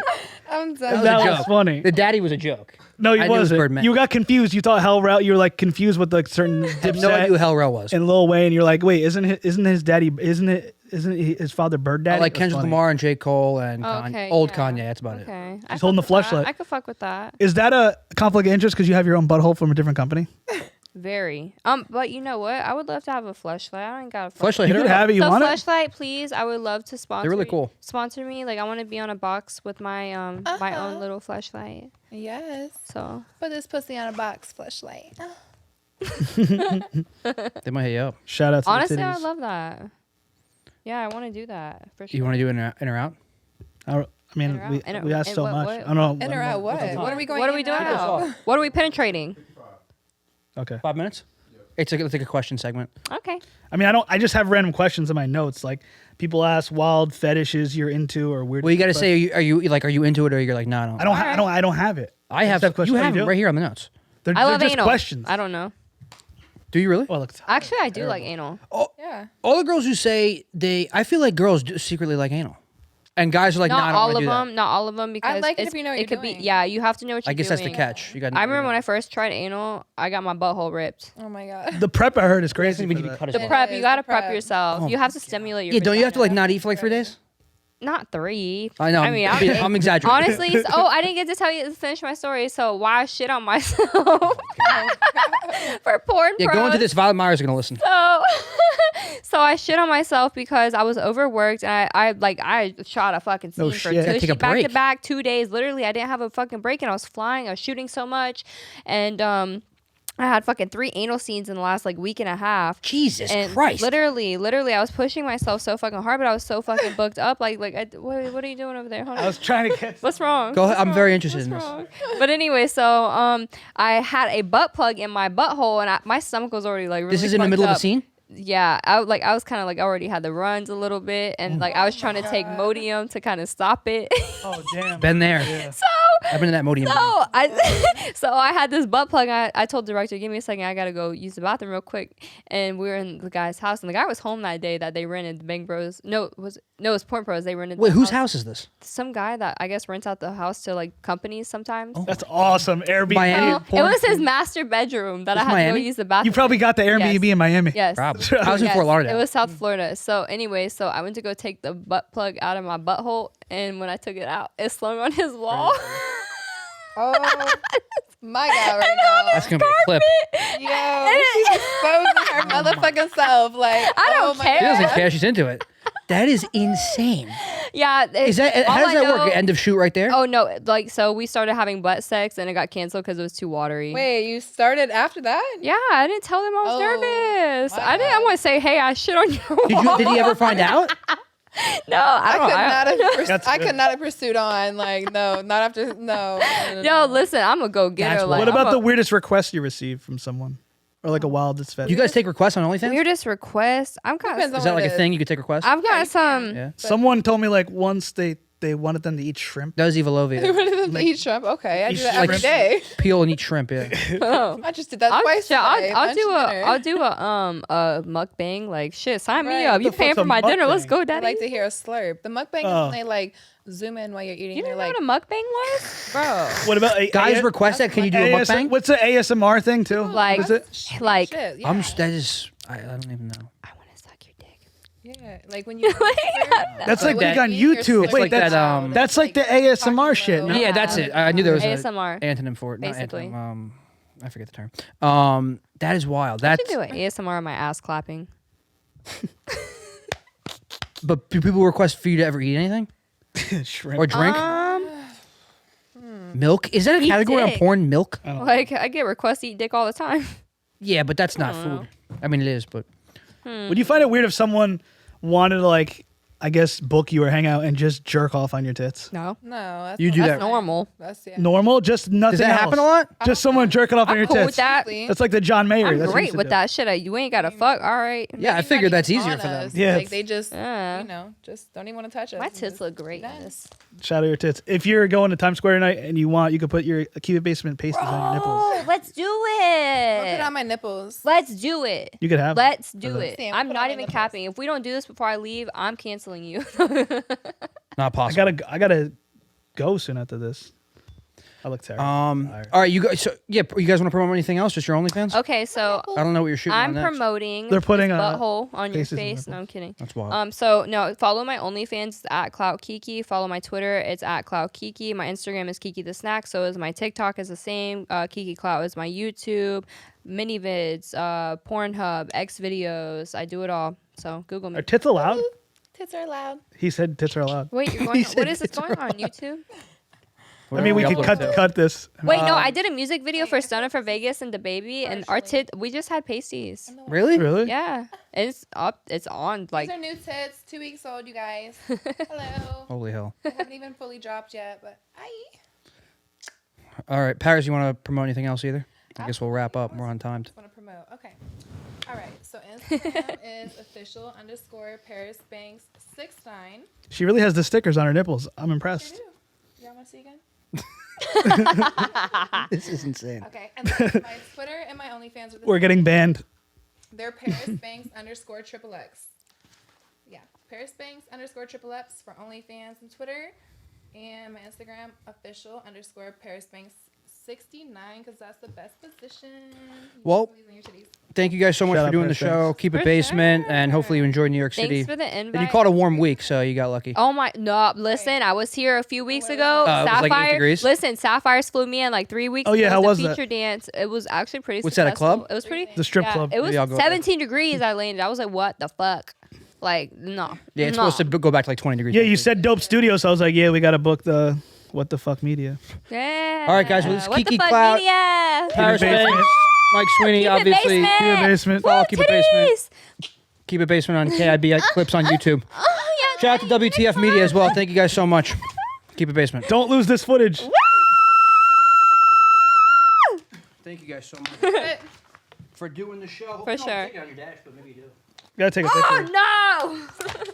I'm That done. was That a was joke. funny. The daddy was a joke. No, he I knew it was wasn't. Birdman. You got confused. You thought Hell Rel. You were like confused with like certain I have no idea who Dipset Hell Rel was. and Lil Wayne. You're like, wait, isn't his daddy? Isn't it isn't his father Bird Daddy? I like That's Kendrick funny. Lamar and J. Cole and Okay, old yeah. Kanye. That's about it. Okay. He's holding the fleshlight. I could fuck with that. Is that a conflict of interest because you have your own butthole from a different company? Very. But you know what? I would love to have a fleshlight. I ain't got a Fleshlight, You hit could her up. have it. You so want it? fleshlight, please. I would love to sponsor. They're really cool. Sponsor me. Like I want to be on a box with my my own little fleshlight. Yes. So Put this pussy on a box, Fleshlight. They might hit you up. Shout out to honestly, the I titties. love that. Yeah, I want to do that for sure. You want to do in or out? I mean, In or out? we asked In so what- much. what- I don't know. In or out what? What are we going What are we in and doing out? now? What are we penetrating? Okay. 5 minutes? It's like a question segment. Okay. I mean, I just have random questions in my notes. Like people ask wild fetishes you're into or weird. Well, you got to but say, are you into it or you're like, no, no. I don't have it. I have Just questions. you Oh, have do? them right here on the notes. They're I love just anal. questions. I don't know. Do you really? Well, look, Actually, I do like anal. Yeah. All the girls who say I feel like girls do secretly like anal, and guys are like, Not nah, I don't all wanna of do that. them. Not all of them because like it it's- if you know what it you're could doing. be. Yeah, you have to know what you're I guess doing. that's the catch. You got. I remember when I first tried anal, I got my butthole ripped. Oh my god. the prep I heard is crazy. We for need to that. cut his The balls. prep, is, you gotta the prep prep. yourself. Oh You have to stimulate your. Yeah, don't you have to like vagina. not eat for like 3 days? Not 3. I know. I mean, I'm exaggerating. Honestly, I didn't get to finish my story. So why shit on myself for porn? Yeah, go into pros? this. Violet Myers are gonna listen. So I shit on myself because I was overworked and I shot a fucking scene No for shit. Take a back to break. back 2 days. Literally, I didn't have a fucking break and I was flying. I was shooting so much, and I had fucking 3 anal scenes in the last like week and a half. Jesus And Christ. literally, I was pushing myself so fucking hard, but I was so fucking booked up. What are you doing over there? Hold on. I was trying to get. What's wrong? Go ahead. What's I'm very wrong? interested in What's this. wrong? But anyway, so I had a butt plug in my butthole, and my stomach was already like really This is in the middle of fucked a up. scene. Yeah, I was kind of like I already had the runs a little bit, and like I was trying to take Modium to kind of stop it. Oh damn. Been there. So I've been in that Modium. so I had this butt plug. I told the director, give me a second, I gotta go use the bathroom real quick. And we were in the guy's house, and the guy was home that day that they rented the Bangbros. No, it was Porn Pros. They rented. Wait, the whose house is this? Some guy that I guess rents out the house to like companies sometimes. That's awesome. Airbnb. Miami? So, it porn? was his master bedroom that I had to Miami? go use the bathroom. You probably got the Airbnb Yes. in Miami. Yes. Probably. I was in Yes, Fort Lauderdale. It was South Florida. So anyway, so I went to go take the butt plug out of my butthole, and when I took it out, it slung on his wall. Oh my god, right now. That's gonna be a clip. Yo, she's exposing her motherfucking self. Like, I don't oh my care. She doesn't God. care. She's into it. That is insane. Yeah. Is that how does that work? End of shoot right there. Oh no! Like so, we started having butt sex, and it got canceled because it was too watery. Wait, you started after that? Yeah, I didn't tell them I was Oh, nervous. my I didn't. I bad. want to say, hey, I shit on your wall. Did he ever find out? No, I don't. I could not have pursued on. Like, no, not after. No. Yo, listen, I'm gonna go get That's her. wild. Like, What about I'm the weirdest request you received from someone, or like a wildest fetish? You guys take requests on OnlyFans? weirdest request? I'm kind Depends of. on Is that what like it a is. thing you could take requests? I've got you some. Yeah. Someone told me like once they wanted them to eat shrimp. That was Eva Lovia. Eat shrimp. Okay, I do that like every day. Peel and eat shrimp. Yeah. Oh. I just did that I'll, twice. yeah, today. I'll Lunch do and dinner. I'll do a mukbang. Like shit, sign me Right. up. What You the paying fuck's for a my dinner? Let's mukbang? go, I daddy. like to hear a slurp. The mukbang Oh. is when they like zoom in while you're eating. You They're didn't know like, what a mukbang was, bro? What about Guys request that. Can you do a mukbang? What's the ASMR thing too? Like- What is it? Like shit. Yeah. That is. I don't even know. I want to suck your dick. Yeah, like when you. That's like that- on YouTube. It's Wait, like that's that, that's like the ASMR shit. No? Yeah, that's it. I knew there was ASMR. an antonym for it. Not Basically. antonym, I forget the term. That is wild. I That's should do an ASMR on my ass clapping. but do people request for you to ever eat anything Shrimp. or drink? Milk? Is that a Eat category on dick. porn? Milk? Like I get requests to eat dick all the time. Yeah, but that's not food. I mean, it is, but Would you find it weird if someone wanted to like, I guess, book you or hang out and just jerk off on your tits? No, No, that's You do that's that. normal. That's yeah. Normal, just nothing does that else. happen a lot? Just someone jerking off on I'm your cool tits. with that. That's like the John Mayer. I'm That's what he great used to with do. that shit. You ain't gotta fuck. All right. Yeah, I Maybe figured not that's even easier on for them. us. Yeah. Like they just, Yeah. you know, just don't even want to touch us. My and tits just look great. be done. Yes. Shout out your tits. If you're going to Times Square tonight and you want, you could put your Keep It Basement pasties on your nipples. Oh, let's do I'll put it it. on my nipples. Let's do it. You could have. Let's do it. Sam, I'm put it not on even my nipples. capping. If we don't do this before I leave, I'm canceling you. Not possible. I gotta go soon after this. I look terrible. All right, you guys. So yeah, you guys want to promote anything else? Just your OnlyFans? Okay, so I don't know what you're shooting I'm on next. promoting They're putting this a butthole on your faces and face. No, nipples. I'm kidding. That's wild. So no, follow my OnlyFans. It's at Klout Kiki. Follow my Twitter. It's at Klout Kiki. My Instagram is Kiki the Snack. So is my TikTok is the same. Kiki Klout is my YouTube. Mini vids, Pornhub, X videos. I do it all. So Google me. Are tits allowed? Tits are loud. He said tits are allowed. Wait, you're going. What is this going on YouTube? I mean, we could cut this. Wait, no, I did a music video for Stunner for Vegas and the baby, and our tit. We just had pasties. Really? Really? Yeah, it's up. It's on. Like These are new tits, 2 weeks old, you guys. Hello. Holy hell! I haven't even fully dropped yet, but All right, Paris, you want to promote anything else either? I guess we'll wrap up. We're on time. want to promote. Okay. All right. So Instagram is official_Paris Banks 69. She really has the stickers on her nipples. I'm You impressed. do. Y'all want to see again? This is insane. Okay. And then my Twitter and my OnlyFans are the We're same. getting banned. They're Paris Banks _XXX. Yeah. Paris Banks _XXX for OnlyFans and Twitter. And my Instagram official_Paris Banks 69 because that's the best position. You Well, squeeze in your titties. Thank you guys so much Shout for out doing the Paris show. Banks. Keep it For basement, and sure. hopefully you enjoy New York City. thanks for the invite. And you caught a warm week, so you got lucky. Oh my no! Listen, I was here a few weeks ago. it was like 8 Sapphire. degrees? Listen, Sapphires flew me in like 3 weeks. Oh, yeah, ago. how It was a that? feature dance. It was actually pretty. What's that, a successful. club? It was pretty. The strip yeah, club. It was Maybe I'll go 17 degrees. I landed. I was like, what the fuck? Like no. Yeah, it's no. supposed to go back to like 20 degrees. Yeah, you said Dope Studio, so I was like, yeah, we got to book the What the Fuck Media. Yeah. All right, guys, well, this is What Kiki the fuck Klout, media? Paris Keep it basement. Banks, Mike Sweeney, Keep it obviously. basement. Keep it basement. Follow Woo, Keep It Basement. titties. Keep It Basement on KIB clips on YouTube. Oh, yeah, Shout out to WTF Media as well. Thank you guys so much. Keep It Basement. Don't lose this footage. Thank you guys so much for doing the show. For sure. Take it on your dash, but maybe you do. Gotta take a picture. Oh no!